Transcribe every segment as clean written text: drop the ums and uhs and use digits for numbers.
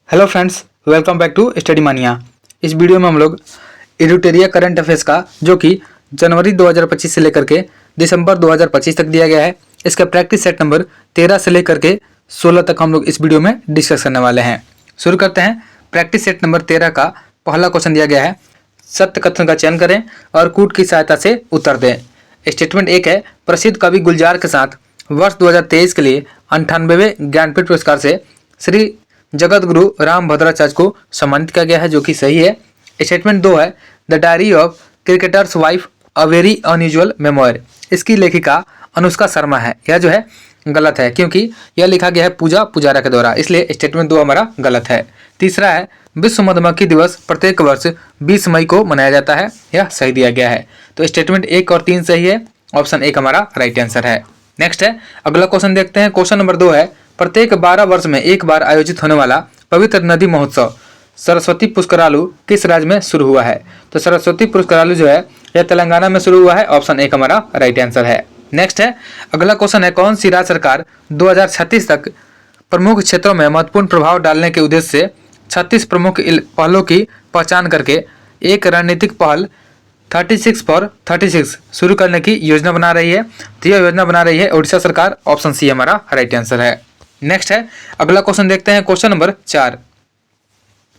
Hello friends, welcome back to study mania. इस video में हम लोग एडिटोरिया करंट अफेयर्स का जो कि जनवरी 2025 से लेकर के दिसंबर 2025 तक दिया गया है, इसका प्रैक्टिस सेट नंबर 13 से लेकर के 16 तक हम लोग इस वीडियो में डिस्कस करने वाले हैं। शुरू करते हैं। प्रैक्टिस सेट नंबर 13 का पहला क्वेश्चन दिया गया है, सत्य कथन का चयन करें और कूट की सहायता से उत्तर दें। स्टेटमेंट 1 है, प्रसिद्ध कवि गुलजार के साथ वर्ष 2023 के लिए 98वें ज्ञानपीठ पुरस्कार से श्री जगत गुरु राम भद्राचार्य को सम्मानित किया गया है, जो कि सही है। स्टेटमेंट 2 है, the diary of cricketers wife a very unusual memoir, इसकी लेखिका अनुष्का शर्मा है। यह जो है गलत है, क्योंकि यह लिखा गया है पूजा पुजारा के द्वारा, इसलिए स्टेटमेंट 2 हमारा गलत है। तीसरा है, विश्व मधुमक्खी दिवस प्रत्येक वर्ष 20 मई को मनाया जाता है, यह सही दिया गया है। तो स्टेटमेंट 1 और 3 सही है, ऑप्शन 1 हमारा राइट आंसर है। नेक्स्ट है, अगला क्वेश्चन देखते हैं। क्वेश्चन नंबर 2 है, प्रत्येक 12 वर्ष में एक बार आयोजित होने वाला पवित्र नदी महोत्सव सरस्वती पुष्करालु किस राज्य में शुरू हुआ है? तो सरस्वती पुष्करालु जो है यह तेलंगाना में शुरू हुआ है, ऑप्शन 1 हमारा राइट आंसर है। नेक्स्ट है, अगला क्वेश्चन है, कौन सी राज्य सरकार 2036 तक प्रमुख क्षेत्रों में महत्वपूर्ण प्रभाव डालने के उद्देश्य से 36 प्रमुख पहलों की पहचान करके एक रणनीतिक पहल 36 फॉर 36 शुरू करने की योजना बना रही है? तो यह योजना बना रही है उड़ीसा सरकार, ऑप्शन सी हमारा राइट आंसर है। नेक्स्ट है, अगला क्वेश्चन देखते हैं। क्वेश्चन नंबर 4,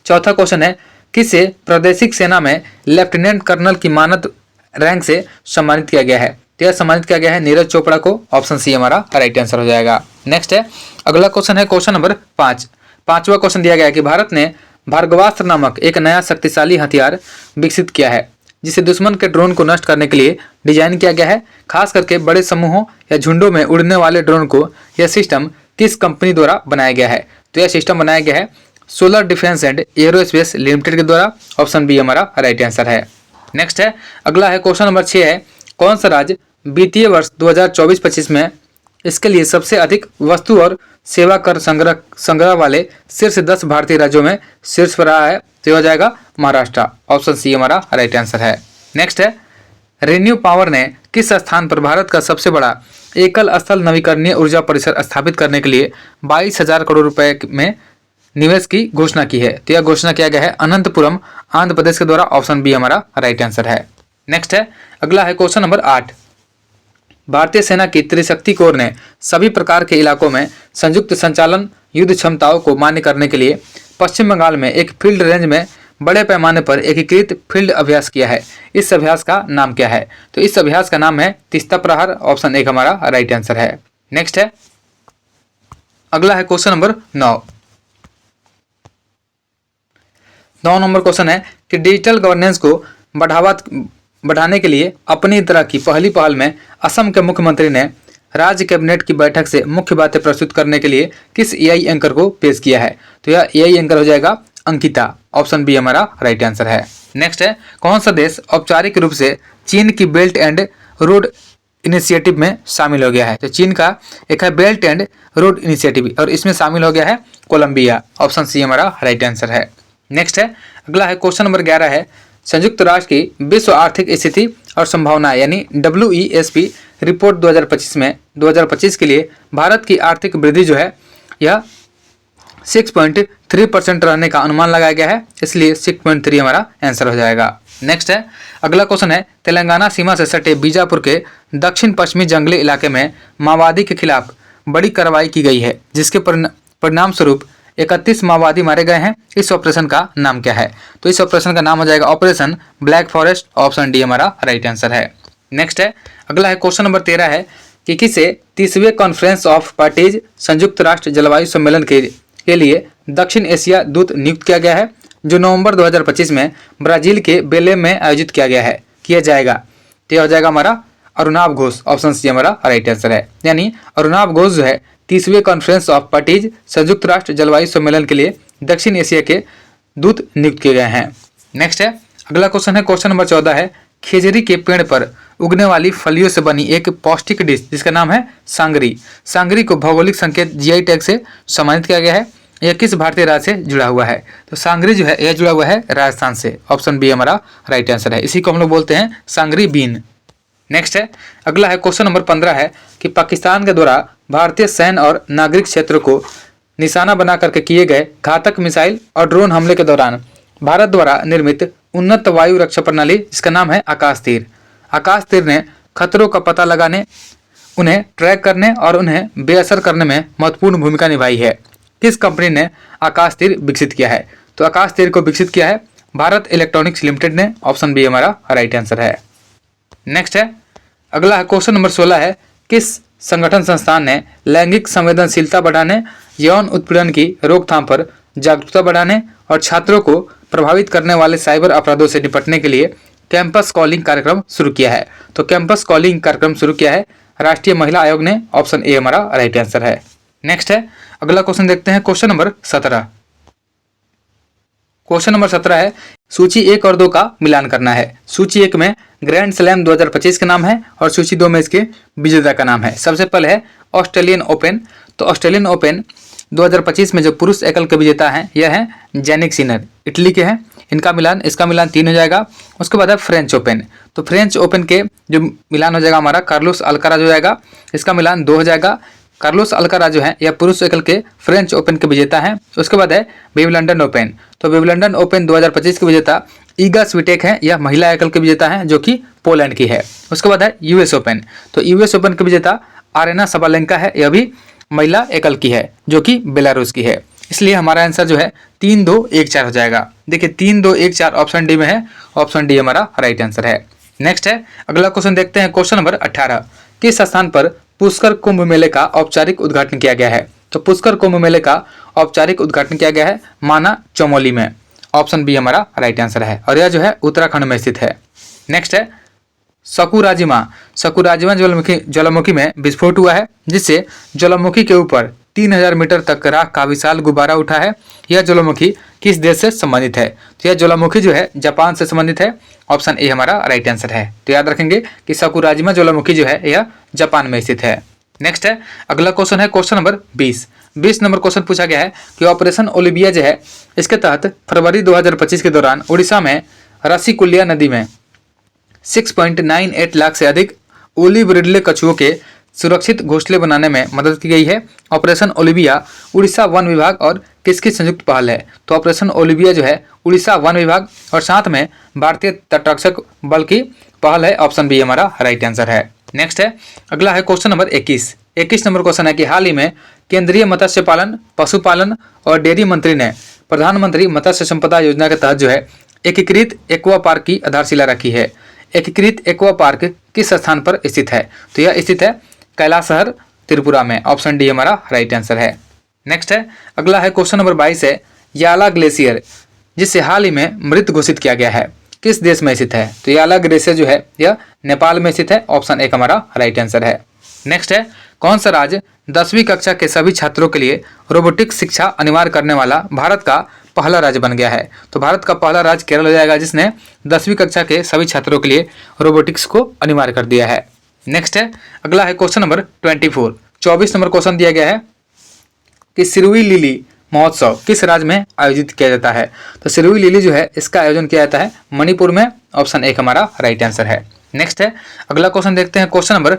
चौथा क्वेश्चन है, किसे प्रादेशिक सेना में लेफ्टिनेंट कर्नल की मानद रैंक से सम्मानित किया गया है? तो यह सम्मानित किया गया है नीरज चोपड़ा को, ऑप्शन सी हमारा राइट आंसर हो जाएगा। नेक्स्ट है, अगला क्वेश्चन है क्वेश्चन नंबर 5। पांचवा क्वेश्चन दिया गया है कि भारत ने भार्गवास्त्र नामक एक नया शक्तिशाली हथियार विकसित किया है, जिसे दुश्मन के ड्रोन को नष्ट करने के लिए डिजाइन किया गया है। खास करके बड़े समूहों या झुंडों में उड़ने वाले ड्रोन को यह सिस्टम किस कंपनी द्वारा बनाया गया है? तो यह सिस्टम बनाया गया है solar defence and aerospace limited के द्वारा, ऑप्शन बी हमारा राइट आंसर है। नेक्स्ट है, अगला है क्वेश्चन नंबर 6 है, कौन सा राज्य वित्तीय वर्ष 2024-25 में इसके लिए सबसे अधिक वस्तु और सेवा कर संग्रह वाले शीर्ष 10 भारतीय राज्यों में शीर्ष पर रहा है? तो हो जाएगा महाराष्ट्र, ऑप्शन सी हमारा राइट आंसर है। नेक्स्ट है, रेन्यू पावर ने किस स्थान पर भारत का सबसे बड़ा एकल स्थल नवीकरणीय ऊर्जा परिसर स्थापित करने के लिए 22,000 करोड़ रुपए में निवेश की घोषणा की है? तो यह घोषणा किया गया है अनंतपुरम आंध्र प्रदेश के द्वारा, ऑप्शन बी हमारा राइट आंसर है। नेक्स्ट है, अगला है क्वेश्चन नंबर 8। भारतीय सेना की त्रिशक्ति कोर ने सभी प्रकार के इलाकों में संयुक्त संचालन युद्ध क्षमताओं को मान्य करने के लिए पश्चिम बंगाल में एक फील्ड रेंज में बड़े पैमाने पर एकीकृत फील्ड अभ्यास किया है। इस अभ्यास का नाम क्या है? तो इस अभ्यास का नाम है तीस्ता प्रहार, ऑप्शन 1 हमारा राइट आंसर है। नेक्स्ट है, अगला है क्वेश्चन नंबर 9। 9 नंबर क्वेश्चन है कि डिजिटल गवर्नेंस को बढ़ाने के लिए अपनी तरह की पहली पहल में असम के मुख्यमंत्री ने राज्य कैबिनेट की बैठक से मुख्य बातें प्रस्तुत करने के लिए किस एआई एंकर को पेश किया है? तो यह एआई एंकर हो जाएगा अंकिता, ऑप्शन बी हमारा राइट आंसर है। नेक्स्ट है, कौन सा देश औपचारिक रूप से चीन की बेल्ट एंड रोड इनिशिएटिव में शामिल हो गया है? तो चीन का एक है बेल्ट एंड रोड इनिशिएटिव और इसमें शामिल हो गया है कोलंबिया, ऑप्शन सी हमारा राइट आंसर है। नेक्स्ट है, अगला है क्वेश्चन नंबर 11 है, संयुक्त राष्ट्र की विश्व आर्थिक स्थिति और संभावना यानी WESP रिपोर्ट 2025 के लिए भारत की आर्थिक वृद्धि जो है यह 6.3% रहने का अनुमान लगाया गया है, इसलिए 6.3 हमारा आंसर हो जाएगा। नेक्स्ट है, अगला क्वेश्चन है, तेलंगाना सीमा से सटे बीजापुर के दक्षिण पश्चिमी जंगली इलाके में माओवादी के खिलाफ बड़ी कार्रवाई की गई है, जिसके परिणाम स्वरूप 31 माओवादी मारे गए हैं। इस ऑपरेशन का नाम क्या है? तो इस ऑपरेशन का नाम हो जाएगा operation black forest, option D हमारा राइट आंसर है। नेक्स्ट है, अगला है क्वेश्चन नंबर 13 है कि किसे 30वें कॉन्फ्रेंस ऑफ पार्टीज संयुक्त राष्ट्र जलवायु सम्मेलन के लिए दक्षिण एशिया दूत नियुक्त किया गया है, जो नवंबर 2025 में ब्राजील के बेलेम में आयोजित किया जाएगा? तो यह हो जाएगा हमारा अरुणाभ घोष, ऑप्शन सी हमारा राइट आंसर है। यानी अरुणाभ घोष जो है 30वें कॉन्फ्रेंस ऑफ पार्टीज संयुक्त राष्ट्र जलवायु सम्मेलन के लिए दक्षिण एशिया के दूत नियुक्त किए गए हैं। नेक्स्ट है, अगला क्वेश्चन है क्वेश्चन नंबर 14 है, खेजड़ी के पेड़ पर उगने वाली फलियों से बनी एक पौष्टिक डिश जिसका नाम है सांगरी। सांगरी को भौगोलिक संकेत GI टैग से सम्मानित किया गया है। यह किस भारतीय राज्य से जुड़ा हुआ है? तो सांगरी जो है यह जुड़ा हुआ है राजस्थान से, ऑप्शन बी हमारा राइट आंसर है। इसी को हम लोग बोलते हैं सांगरी बीन। नेक्स्ट है, अगला है क्वेश्चन नंबर 15 है कि पाकिस्तान के द्वारा भारतीय सैन्य और नागरिक क्षेत्र को निशाना बना करके किए गए घातक मिसाइल और ड्रोन हमले के दौरान भारत द्वारा निर्मित उन्नत वायु रक्षा प्रणाली जिसका नाम है आकाश तीर। आकाश तीर ने खतरों का पता लगाने, उन्हें ट्रैक करने और उन्हें बेअसर करने में महत्वपूर्ण भूमिका निभाई है। किस कंपनी ने आकाश तीर विकसित किया है? तो आकाश तीर को विकसित किया है भारत इलेक्ट्रॉनिक्स लिमिटेड ने। ऑप्शन बी हमारा राइट आंसर है। नेक्स्ट है, अगला है क्वेश्चन नंबर 16 है, किस संगठन संस्थान ने लैंगिक संवेदनशीलता बढ़ाने, यौन उत्पीड़न की रोकथाम पर जागरूकता बढ़ाने और छात्रों को प्रभावित करने वाले साइबर अपराधों से निपटने के लिए कैंपस कॉलिंग कार्यक्रम शुरू किया है? तो कैंपस कॉलिंग कार्यक्रम शुरू किया है राष्ट्रीय महिला आयोग ने। ऑप्शन ए हमारा राइट आंसर है। नेक्स्ट है, अगला क्वेश्चन देखते हैं, क्वेश्चन नंबर 17। क्वेश्चन नंबर 17 है, सूची 1 और 2 का मिलान करना है। सूची 1 में ग्रैंड स्लैम 2025 का नाम है और सूची 2 में इसके विजेता का नाम है। सबसे पहले है ऑस्ट्रेलियन ओपन। तो ऑस्ट्रेलियन ओपन 2025 में जो पुरुष एकल के विजेता हैं यह है जैनिक सिनर, इटली के हैं। इसका मिलान 3 हो जाएगा। उसके बाद है फ्रेंच ओपन। तो फ्रेंच ओपन के जो मिलान हो जाएगा हमारा कार्लोस अल्काराज हो जाएगा, इसका मिलान 2 हो जाएगा। कार्लोस अल्काराज जो है यह पुरुष एकल के फ्रेंच ओपन के विजेता हैं। उसके बाद है विंबलडन ओपन। तो विंबलडन ओपन 2025 के विजेता ईगा स्विटेक है, यह महिला एकल के विजेता हैं जो कि पोलैंड की है। उसके बाद है यूएस ओपन। तो यूएस ओपन के विजेता आरेना सबालेंका है, यह भी महिला एकल की है जो कि बेलारूस की है। इसलिए हमारा आंसर जो है 3, 2, 1, 4 हो जाएगा। देखिए 3, 2, 1, 4 ऑप्शन डी में है। ऑप्शन डी हमारा राइट आंसर है। नेक्स्ट है, अगला क्वेश्चन देखते हैं, क्वेश्चन नंबर 18। किस स्थान पर पुष्कर कुंभ मेले का औपचारिक उद्घाटन किया गया है? तो पुष्कर कुंभ मेले का औपचारिक उद्घाटन किया गया है माना चमोली में। ऑप्शन बी हमारा राइट आंसर है और यह जो है उत्तराखंड में स्थित है। नेक्स्ट है, सकुराजिमा ज्वालामुखी में विस्फोट हुआ है जिससे ज्वालामुखी के ऊपर 3000 मीटर तक राख का विशाल गुब्बारा उठा है। यह ज्वालामुखी किस देश से संबंधित है? तो यह ज्वालामुखी जो है जापान से संबंधित है। ऑप्शन ए हमारा राइट आंसर है। तो याद रखेंगे कि सकुराजिमा ज्वालामुखी जो है यह जापान में स्थित है। नेक्स्ट है, अगला क्वेश्चन है क्वेश्चन नंबर 20 नंबर क्वेश्चन पूछा गया है कि ऑपरेशन ओलिविया जो है इसके तहत फरवरी 2025 के दौरान उड़ीसा में रसीकुलिया नदी में 6.98 लाख से अधिक ओलिव रिडले कछुओं के सुरक्षित घोंसले बनाने में मदद की गई है। ऑपरेशन ओलिविया उड़ीसा वन विभाग और किसकी संयुक्त पहल है? तो ऑपरेशन ओलिविया जो है उड़ीसा वन विभाग और साथ में भारतीय तटरक्षक बल की पहल है। ऑप्शन बी हमारा राइट आंसर है। नेक्स्ट है, अगला है क्वेश्चन नंबर 21 नंबर क्वेश्चन है कि हाल ही में केंद्रीय मत्स्य पालन, पशुपालन और डेयरी मंत्री ने प्रधानमंत्री मत्स्य संपदा योजना के तहत जो है एकीकृत एक्वा पार्क की आधारशिला रखी है। एकीकृत एक्वा पार्क किस स्थान पर स्थित है? तो यह स्थित है कैलाशहर त्रिपुरा में। ऑप्शन डी हमारा राइट आंसर है। नेक्स्ट है, अगला है क्वेश्चन नंबर 22 है, याला ग्लेशियर जिसे हाल ही में मृत घोषित किया गया है किस देश में स्थित है? तो याला ग्लेशियर जो है यह नेपाल में स्थित है। ऑप्शन ए हमारा राइट आंसर है। नेक्स्ट है, कौन सा राज्य 10वीं कक्षा के सभी छात्रों के लिए रोबोटिक्स शिक्षा अनिवार्य करने वाला भारत का पहला राज्य बन गया है? तो भारत का पहला राज्य केरल हो जाएगा जिसने 10वीं कक्षा के सभी छात्रों के लिए रोबोटिक्स को अनिवार्य कर दिया है। नेक्स्ट है, अगला है क्वेश्चन नंबर 24 नंबर क्वेश्चन दिया गया है कि सिरुई लिली महोत्सव किस राज्य में आयोजित किया जाता है? तो सिरुई लिली जो है इसका आयोजन किया जाता है मणिपुर में। ऑप्शन ए हमारा राइट आंसर है। नेक्स्ट है, अगला क्वेश्चन देखते हैं क्वेश्चन नंबर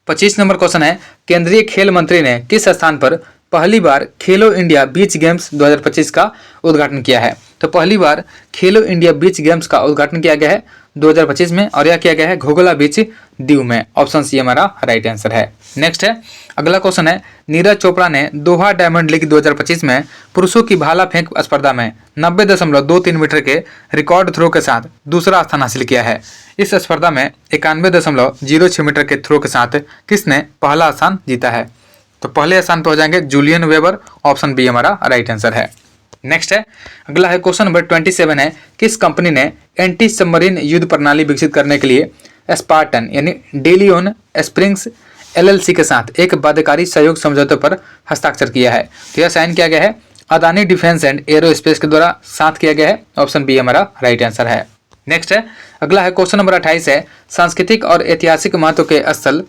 25 नंबर क्वेश्चन है, केंद्रीय खेल मंत्री ने किस स्थान पर पहली बार खेलो इंडिया बीच गेम्स 2025 का उद्घाटन किया है? तो पहली बार खेलो इंडिया बीच गेम्स का उद्घाटन किया गया है 2025 में और यह किया गया है घोघला बीच दीव में। ऑप्शन सी हमारा राइट आंसर है। नेक्स्ट है, अगला क्वेश्चन है, नीरज चोपड़ा ने दोहा डायमंड लीग 2025 में पुरुषों की भाला फेंक स्पर्धा में 90.23 मीटर के रिकॉर्ड थ्रो के साथ दूसरा स्थान हासिल किया है। इस स्पर्धा में 91.06 मीटर के थ्रो के साथ किसने पहला स्थान जीता है? तो पहले स्थान पर हो जाएंगे जूलियन वेबर। ऑप्शन बी हमारा राइट आंसर है। नेक्स्ट है, अगला है क्वेश्चन नंबर 27 है, किस कंपनी ने एंटी सबमरीन युद्ध प्रणाली विकसित करने के लिए स्पार्टन यानी डेलियोन स्प्रिंग्स LLC के साथ एक बाध्यकारी सहयोग समझौते पर हस्ताक्षर किया है? तो यह साइन किया गया है अदानी डिफेंस एंड एरोस्पेस के द्वारा साथ किया गया है। ऑप्शन बी हमारा राइट आंसर है। नेक्स्ट है, अगला है क्वेश्चन नंबर 28 है, सांस्कृतिक और ऐतिहासिक महत्व के स्थल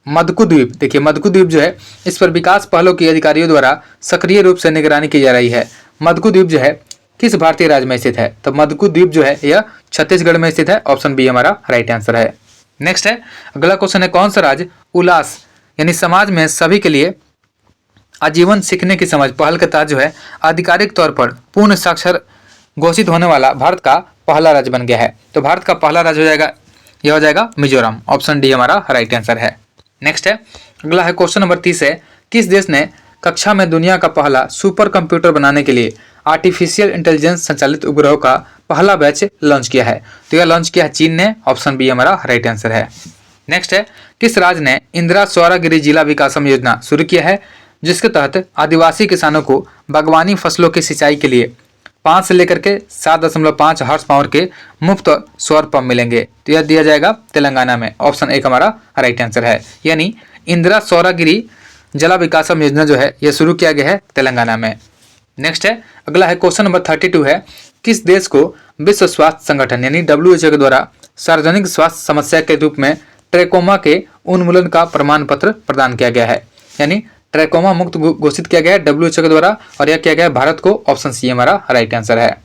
मदकू द्वीप। देखिए मदकू द्वीप जो है इस पर विकास पहलों की अधिकारियों द्वारा सक्रिय रूप से निगरानी की जा रही है। मदकू द्वीप जो है किस भारतीय राज्य में स्थित है? तो मदकू द्वीप जो है यह छत्तीसगढ़ में स्थित है। ऑप्शन बी हमारा राइट आंसर है। नेक्स्ट है, अगला क्वेश्चन है, कौन सा राज्य उल्लास यानी समाज में सभी के लिए आजीवन सीखने की समझ पहल के तहत जो है आधिकारिक तौर पर पूर्ण साक्षर घोषित होने वाला भारत का पहला राज्य बन गया है। तो भारत का पहला राज्य हो जाएगा, यह हो जाएगा मिजोरम। ऑप्शन डी हमारा राइट आंसर है। नेक्स्ट है, अगला है क्वेश्चन नंबर 30 है, किस देश ने कक्षा में दुनिया का पहला सुपर कंप्यूटर बनाने के लिए आर्टिफिशियल इंटेलिजेंस संचालित उपग्रह का पहला बैच लॉन्च किया है? तो यह लॉन्च किया है चीन ने। ऑप्शन बी हमारा राइट आंसर है। नेक्स्ट है, किस राज्य ने इंदिरा सौरागिरी जिला विकासम योजना शुरू किया है, जिसके तहत आदिवासी किसानों को बागवानी फसलों की सिंचाई के लिए 5 से लेकर के 7.5 हॉर्स पावर के मुफ्त सौर पंप मिलेंगे? तो यह दिया जाएगा तेलंगाना में। ऑप्शन एक हमारा राइट आंसर है। यानी इंदिरा सौरागिरी जला विकासम योजना जो है यह शुरू किया गया है तेलंगाना में। नेक्स्ट है, अगला है क्वेश्चन नंबर 32 है, किस देश को विश्व स्वास्थ्य संगठन यानी WHO के द्वारा सार्वजनिक स्वास्थ्य समस्या के रूप में ट्रैकोमा के उन्मूलन का प्रमाण पत्र प्रदान किया गया है? यानी ट्रैकोमा मुक्त घोषित किया गया है WHO के द्वारा, और यह किया गया है भारत को। ऑप्शन सी हमारा राइट आंसर है।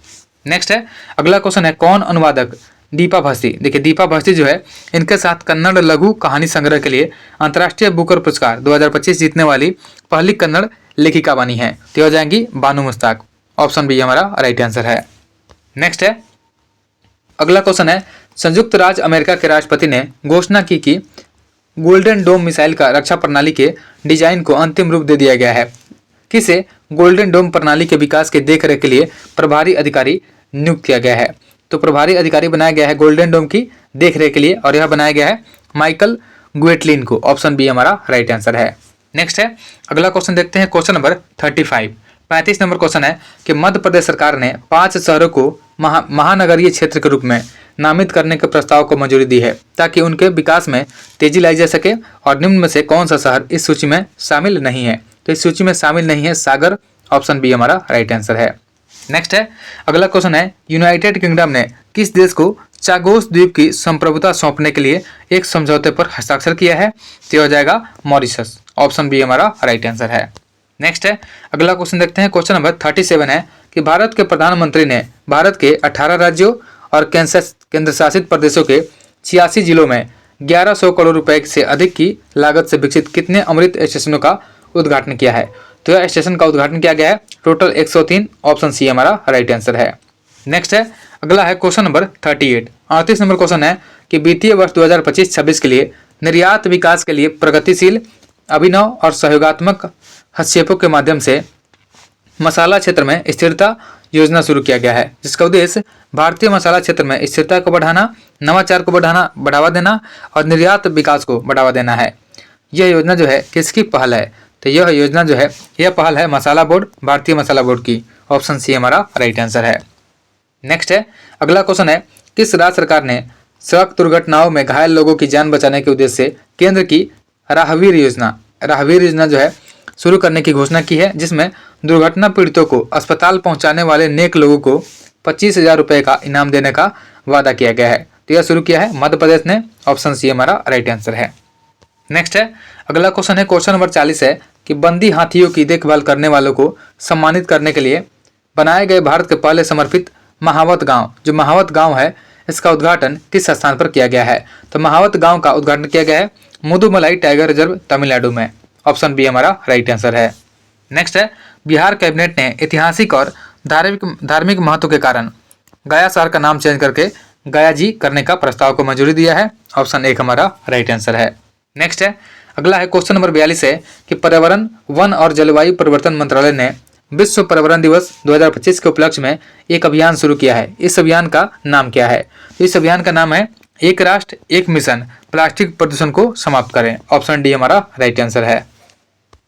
नेक्स्ट है, अगला क्वेश्चन है, कौन अनुवादक दीपा भस्ती, देखिए दीपा भस्ती जो है इनके साथ कन्नड़ लघु कहानी संग्रह के लिए अंतर्राष्ट्रीय बुकर पुरस्कार 2025 जीतने वाली पहली कन्नड़ लेखिका बनी है। तो हो जाएंगी बानू मुश्ताक। ऑप्शन बी हमारा राइट आंसर है। नेक्स्ट है, अगला क्वेश्चन है, संयुक्त राज्य अमेरिका के राष्ट्रपति ने घोषणा की कि गोल्डन डोम मिसाइल का रक्षा प्रणाली के डिजाइन को अंतिम रूप दे दिया गया है। किसे गोल्डन डोम प्रणाली के विकास के देखरेख के लिए प्रभारी अधिकारी नियुक्त किया गया है? तो प्रभारी अधिकारी बनाया गया है गोल्डन डोम की देखरेख के लिए, और यह बनाया गया है माइकल गुएटलिन को। ऑप्शन बी हमारा राइट आंसर है। नेक्स्ट है, अगला क्वेश्चन देखते हैं, क्वेश्चन नंबर 35 नंबर क्वेश्चन है कि मध्य प्रदेश सरकार ने 5 शहरों को महानगरीय क्षेत्र के रूप में नामित करने के प्रस्ताव को मंजूरी दी है ताकि उनके विकास में तेजी लाई जा सके, और निम्न में से कौन सा शहर इस सूची में शामिल नहीं है? तो इस सूची में शामिल नहीं है सागर। ऑप्शन बी हमारा राइट आंसर है। नेक्स्ट है, अगला क्वेश्चन है, यूनाइटेड किंगडम ने किस देश को चागोस द्वीप की संप्रभुता सौंपने के लिए एक समझौते पर हस्ताक्षर किया है? तो हो जाएगा मॉरिशस। ऑप्शन बी हमारा राइट आंसर है। नेक्स्ट है, अगला क्वेश्चन देखते हैं, क्वेश्चन नंबर 37 है कि भारत के प्रधानमंत्री ने भारत के 18 राज्यों और केंद्र शासित प्रदेशों के 86 जिलों में 1100 करोड़ रुपए से अधिक की लागत से विकसित कितने अमृत स्टेशनों का उद्घाटन किया है? तो यह स्टेशन का उद्घाटन किया गया है टोटल 103। ऑप्शन सी हमारा राइट आंसर है। नेक्स्ट है, अगला है क्वेश्चन नंबर 38 नंबर क्वेश्चन है कि वित्तीय वर्ष 2025-26 के लिए निर्यात विकास के लिए प्रगतिशील, अभिनव और सहयोगात्मक हस्तक्षेपों के माध्यम से मसाला क्षेत्र में स्थिरता योजना शुरू किया गया है, जिसका उद्देश्य भारतीय मसाला क्षेत्र में स्थिरता को बढ़ाना, नवाचार को बढ़ावा देना और निर्यात विकास को बढ़ावा देना है। यह योजना जो है किसकी पहल है? तो यह योजना जो है यह पहल है मसाला बोर्ड, भारतीय मसाला बोर्ड की। ऑप्शन सी हमारा राइट आंसर है। नेक्स्ट है, अगला क्वेश्चन है, किस राज्य सरकार ने सड़क दुर्घटनाओं में घायल लोगों की जान बचाने के उद्देश्य से केंद्र की राहवीर योजना जो है शुरू करने की घोषणा की है, जिसमें दुर्घटना पीड़ितों को अस्पताल पहुंचाने वाले नेक लोगों को 25,000 रुपये का इनाम देने का वादा किया गया है? तो यह शुरू किया है मध्य प्रदेश ने। ऑप्शन सी हमारा राइट आंसर है। नेक्स्ट है, अगला क्वेश्चन है, क्वेश्चन नंबर 40 है कि बंदी हाथियों की देखभाल करने वालों को सम्मानित करने के लिए बनाए गए भारत के पहले समर्पित महावत गांव, जो महावत गांव है, इसका उद्घाटन किस स्थान पर किया गया है? तो महावत गांव का उद्घाटन किया गया है मुदुमलाई टाइगर रिजर्व तमिलनाडु में। ऑप्शन बी हमारा राइट आंसर है। नेक्स्ट है, बिहार कैबिनेट ने ऐतिहासिक और धार्मिक महत्व के कारण गया शहर का नाम चेंज करके गया जी करने का प्रस्ताव को मंजूरी दिया है। ऑप्शन एक हमारा राइट आंसर है। नेक्स्ट है, अगला है क्वेश्चन नंबर 42 है कि पर्यावरण, वन और जलवायु परिवर्तन मंत्रालय ने विश्व पर्यावरण दिवस 2025 के उपलक्ष्य में एक अभियान शुरू किया है। इस अभियान का नाम क्या है? इस अभियान का नाम है एक राष्ट्र एक मिशन, प्लास्टिक प्रदूषण को समाप्त करें। ऑप्शन डी हमारा राइट आंसर है।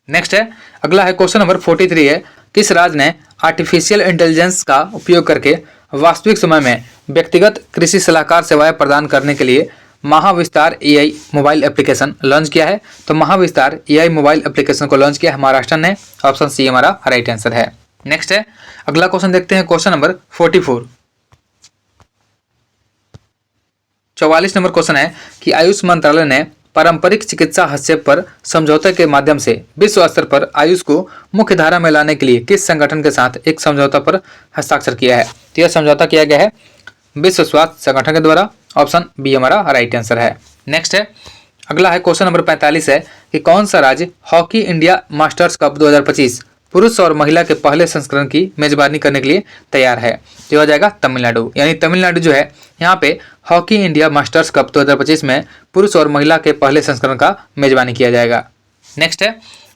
नेक्स्ट है, अगला है क्वेश्चन नंबर 43 है, किस राज्य ने आर्टिफिशियल इंटेलिजेंस का उपयोग करके वास्तविक समय में व्यक्तिगत कृषि सलाहकार सेवाएं प्रदान करने के लिए Mahavistar AI mobile application launch किया है? तो महाविस्तार AI मोबाइल एप्लीकेशन को लॉन्च किया है महाराष्ट्र ने। ऑप्शन सी हमारा राइट आंसर है। नेक्स्ट है, अगला क्वेश्चन देखते हैं, क्वेश्चन नंबर 44 नंबर क्वेश्चन है कि आयुष मंत्रालय ने पारंपरिक चिकित्सा हस्तक्षेप पर समझौते के माध्यम से विश्व स्तर पर आयुष को मुख्य धारा में लाने के लिए किस संगठन के साथ एक समझौता पर हस्ताक्षर किया है? तो यह समझौता किया गया है विश्व स्वास्थ्य संगठन के द्वारा। ऑप्शन बी हमारा राइट आंसर है। नेक्स्ट है, अगला है क्वेश्चन नंबर 45 है कि कौन सा राज्य हॉकी इंडिया मास्टर्स कप 2025 पुरुष और महिला के पहले संस्करण की मेजबानी करने के लिए तैयार है। तो हो जाएगा तमिलनाडु, यानी तमिलनाडु जो है यहाँ पे हॉकी इंडिया मास्टर्स कप 2025 में पुरुष और महिला के पहले संस्करण का मेजबानी किया जाएगा। नेक्स्ट है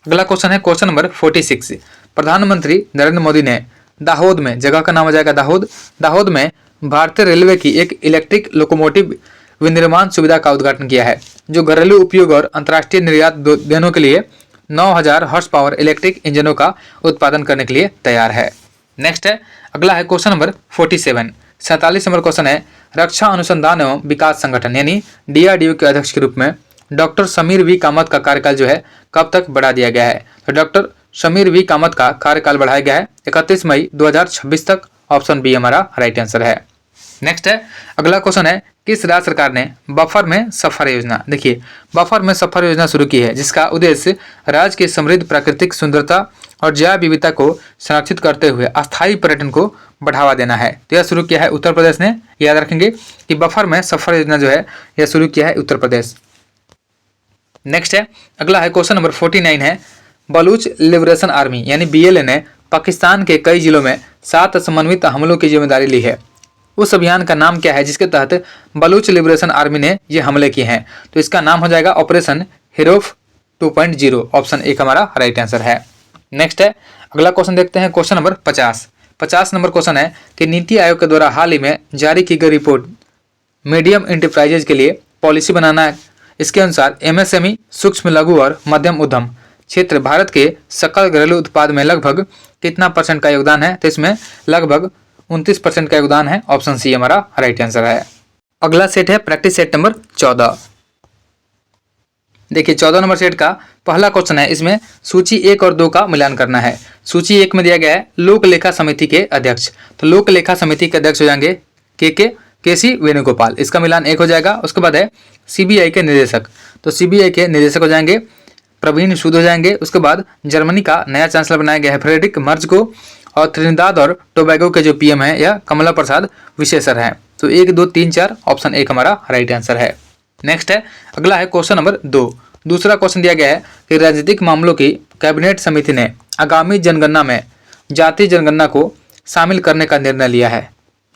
अगला क्वेश्चन है क्वेश्चन नंबर 46। प्रधानमंत्री नरेंद्र मोदी ने दाहोद में, जगह का नाम हो जाएगा दाहोद में भारतीय रेलवे की एक इलेक्ट्रिक लोकोमोटिव विनिर्माण सुविधा का उद्घाटन किया है, जो घरेलू उपयोग और अंतर्राष्ट्रीय निर्यात दोनों के लिए 9000 हॉर्स पावर इलेक्ट्रिक इंजनों का उत्पादन करने के लिए तैयार है। नेक्स्ट है अगला है क्वेश्चन नंबर 47। 47 नंबर क्वेश्चन है रक्षा अनुसंधान एवं विकास संगठन यानी DRDO के अध्यक्ष के रूप में डॉक्टर समीर वी कामत का कार्यकाल जो है कब तक बढ़ा दिया गया है। तो डॉक्टर समीर वी कामत का कार्यकाल बढ़ाया गया है 31 मई 2026 तक। ऑप्शन बी हमारा राइट आंसर है। नेक्स्ट है अगला क्वेश्चन है किस राज्य सरकार ने बफर में सफर योजना, देखिए बफर में सफर योजना शुरू की है, जिसका उद्देश्य राज्य की समृद्ध प्राकृतिक सुंदरता और जैव विविधता को संरक्षित करते हुए अस्थायी पर्यटन को बढ़ावा देना है। तो यह शुरू किया है उत्तर प्रदेश ने। याद रखेंगे कि बफर में सफर योजना जो है यह शुरू किया है उत्तर प्रदेश। नेक्स्ट है अगला है क्वेश्चन नंबर 49 है बलूच लिबरेशन आर्मी यानी BLA ने पाकिस्तान के कई जिलों में 7 समन्वित हमलों की जिम्मेदारी ली है। उस अभियान का नाम क्या है जिसके तहत बलूच लिबरेशन आर्मी ने ये हमले किए हैं। तो इसका नाम हो जाएगा ऑपरेशन हिरोफ 2.0। ऑप्शन एक हमारा राइट आंसर है। नेक्स्ट है अगला क्वेश्चन देखते हैं क्वेश्चन नंबर 50 नंबर क्वेश्चन है कि नीति आयोग के द्वारा हाल ही में जारी की गई रिपोर्ट मीडियम इंटरप्राइजेज के लिए पॉलिसी बनाना है। इसके अनुसार MSME सूक्ष्म लघु और मध्यम उद्यम क्षेत्र भारत के सकल घरेलू उत्पाद में लगभग कितना % का योगदान है। तो इसमें लगभग 29% का योगदान है। ऑप्शन सी हमारा राइट आंसर है। अगला सेट है प्रैक्टिस सेट नंबर 14। देखिए 14 नंबर सेट का पहला क्वेश्चन है, इसमें सूची 1 और 2 का मिलान करना है। सूची 1 में दिया गया है लोक लेखा समिति के अध्यक्ष, तो लोक लेखा समिति के अध्यक्ष हो जाएंगे KC वेणुगोपाल, इसका मिलान 1 हो जाएगा। उसके बाद है CBI के निदेशक, तो CBI के निदेशक हो जाएंगे प्रवीण सूद हो जाएंगे। उसके बाद जर्मनी का नया चांसलर बनाया गया है फ्रेडरिक मर्ज को, और त्रिनिदाद और टोबैगो के जो PM है यह कमला प्रसाद विशेषर हैं। तो 1 2 3 4 ऑप्शन 1 हमारा राइट आंसर है। नेक्स्ट है अगला है क्वेश्चन नंबर 2। दूसरा क्वेश्चन दिया गया है कि राजनीतिक मामलों की कैबिनेट समिति ने आगामी जनगणना में जातीय जनगणना को शामिल करने का निर्णय लिया है।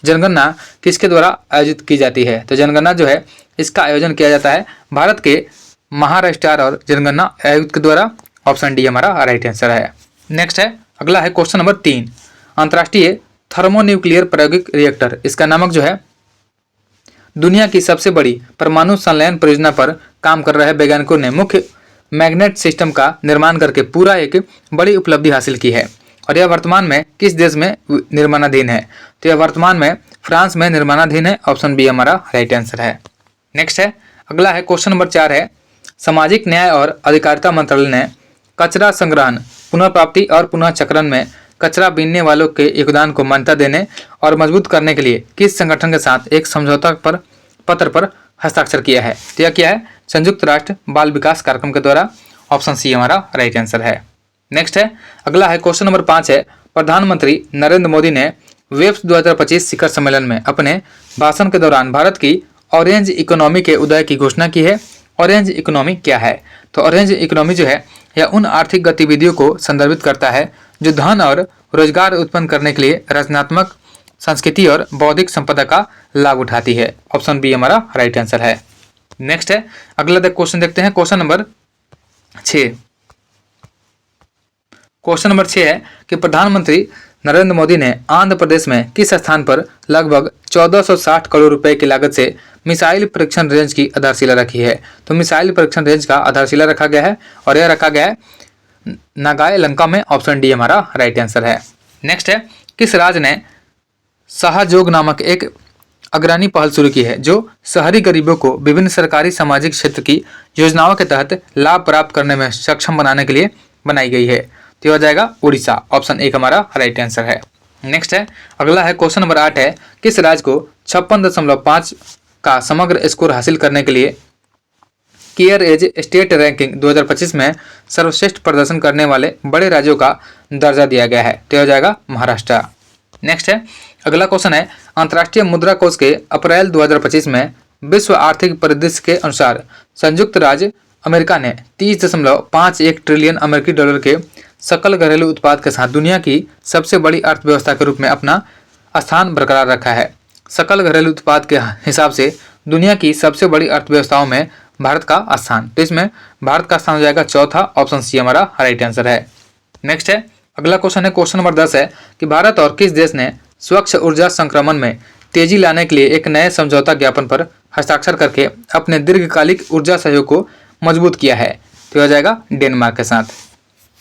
जनगणना किसके द्वारा आयोजित की जाती है। तो जनगणना जो है इसका आयोजन किया जाता है भारत के महाराष्ट्र और जनगणना आयुक्त के द्वारा। ऑप्शन डी हमारा राइट आंसर है। नेक्स्ट है अगला है क्वेश्चन नंबर 3। अंतर्राष्ट्रीय थर्मोन्यूक्लियर प्रायोगिक रिएक्टर, इसका नामक जो है दुनिया की सबसे बड़ी परमाणु संलयन परियोजना पर काम कर रहे वैज्ञानिकों ने मुख्य मैग्नेट सिस्टम का निर्माण करके पूरा एक बड़ी उपलब्धि हासिल की है, और यह वर्तमान में किस देश में निर्माणाधीन है। तो यह वर्तमान में फ्रांस में निर्माणाधीन है। ऑप्शन बी हमारा राइट आंसर है। नेक्स्ट है अगला है क्वेश्चन नंबर 4 है सामाजिक न्याय और अधिकारिता मंत्रालय ने कचरा संग्रहण, पुनः प्राप्ति और पुनः चक्रण में कचरा बीनने वालों के योगदान को मान्यता देने और मजबूत करने के लिए किस संगठन के साथ एक समझौता पत्र पर हस्ताक्षर किया है। तो यह क्या है संयुक्त राष्ट्र बाल विकास कार्यक्रम के द्वारा। ऑप्शन सी हमारा राइट आंसर है। नेक्स्ट है अगला है क्वेश्चन नंबर 5 है प्रधानमंत्री नरेंद्र मोदी ने वेब्स 2025 शिखर सम्मेलन में अपने भाषण के दौरान भारत की ऑरेंज इकोनॉमी के उदय की घोषणा की है। ऑरेंज इकोनॉमी क्या है। तो ऑरेंज इकोनॉमी जो है यह उन आर्थिक गतिविधियों को संदर्भित करता है जो धन और रोजगार उत्पन्न करने के लिए रचनात्मक संस्कृति और बौद्धिक संपदा का लाभ उठाती है। ऑप्शन बी हमारा राइट आंसर है। नेक्स्ट है अगला क्वेश्चन देखते हैं क्वेश्चन नंबर 6। क्वेश्चन नंबर 6 है कि प्रधानमंत्री नरेंद्र मोदी ने आंध्र प्रदेश में किस स्थान पर लगभग 1460 करोड़ रुपए की लागत से मिसाइल परीक्षण रेंज की आधारशिला रखी है। तो मिसाइल परीक्षण रेंज का आधारशिला रखा गया है और यह रखा गया है नागाय लंका में। ऑप्शन डी हमारा राइट आंसर है। नेक्स्ट है किस राज्य ने सहयोग नामक एक अग्रणी पहल शुरू की है जो शहरी गरीबों को विभिन्न सरकारी सामाजिक क्षेत्र की योजनाओं के तहत लाभ प्राप्त करने में सक्षम बनाने के लिए बनाई गई है। तो हो जाएगा उड़ीसा। ऑप्शन 1 हमारा राइट आंसर है। नेक्स्ट है अगला है क्वेश्चन नंबर 8 है किस राज्य को 56.5 का समग्र स्कोर हासिल करने के लिए केयर एज स्टेट रैंकिंग 2025 में सर्वश्रेष्ठ प्रदर्शन करने वाले बड़े राज्यों का दर्जा दिया गया है। तो हो जाएगा महाराष्ट्र। नेक्स्ट है अगला क्वेश्चन है अंतर्राष्ट्रीय मुद्रा कोष के अप्रैल 2025 में विश्व आर्थिक परिदृश्य के अनुसार संयुक्त राज्य अमेरिका ने 30.51 ट्रिलियन अमेरिकी डॉलर के सकल घरेलू उत्पाद के साथ दुनिया की सबसे बड़ी अर्थव्यवस्था के रूप में अपना स्थान बरकरार रखा है। सकल घरेलू उत्पाद के हिसाब से दुनिया की सबसे बड़ी अर्थव्यवस्थाओं में भारत का स्थान, तो इसमें भारत का स्थान हो जाएगा चौथा, ऑप्शन सी हमारा राइट आंसर है। नेक्स्ट है, अगला क्वेश्चन है, क्वेश्चन नंबर 10 है कि भारत और किस देश ने स्वच्छ ऊर्जा संक्रमण में तेजी लाने के लिए एक नए समझौता ज्ञापन पर हस्ताक्षर करके अपने दीर्घकालिक ऊर्जा सहयोग को मजबूत किया है, तो हो जाएगा डेनमार्क के साथ।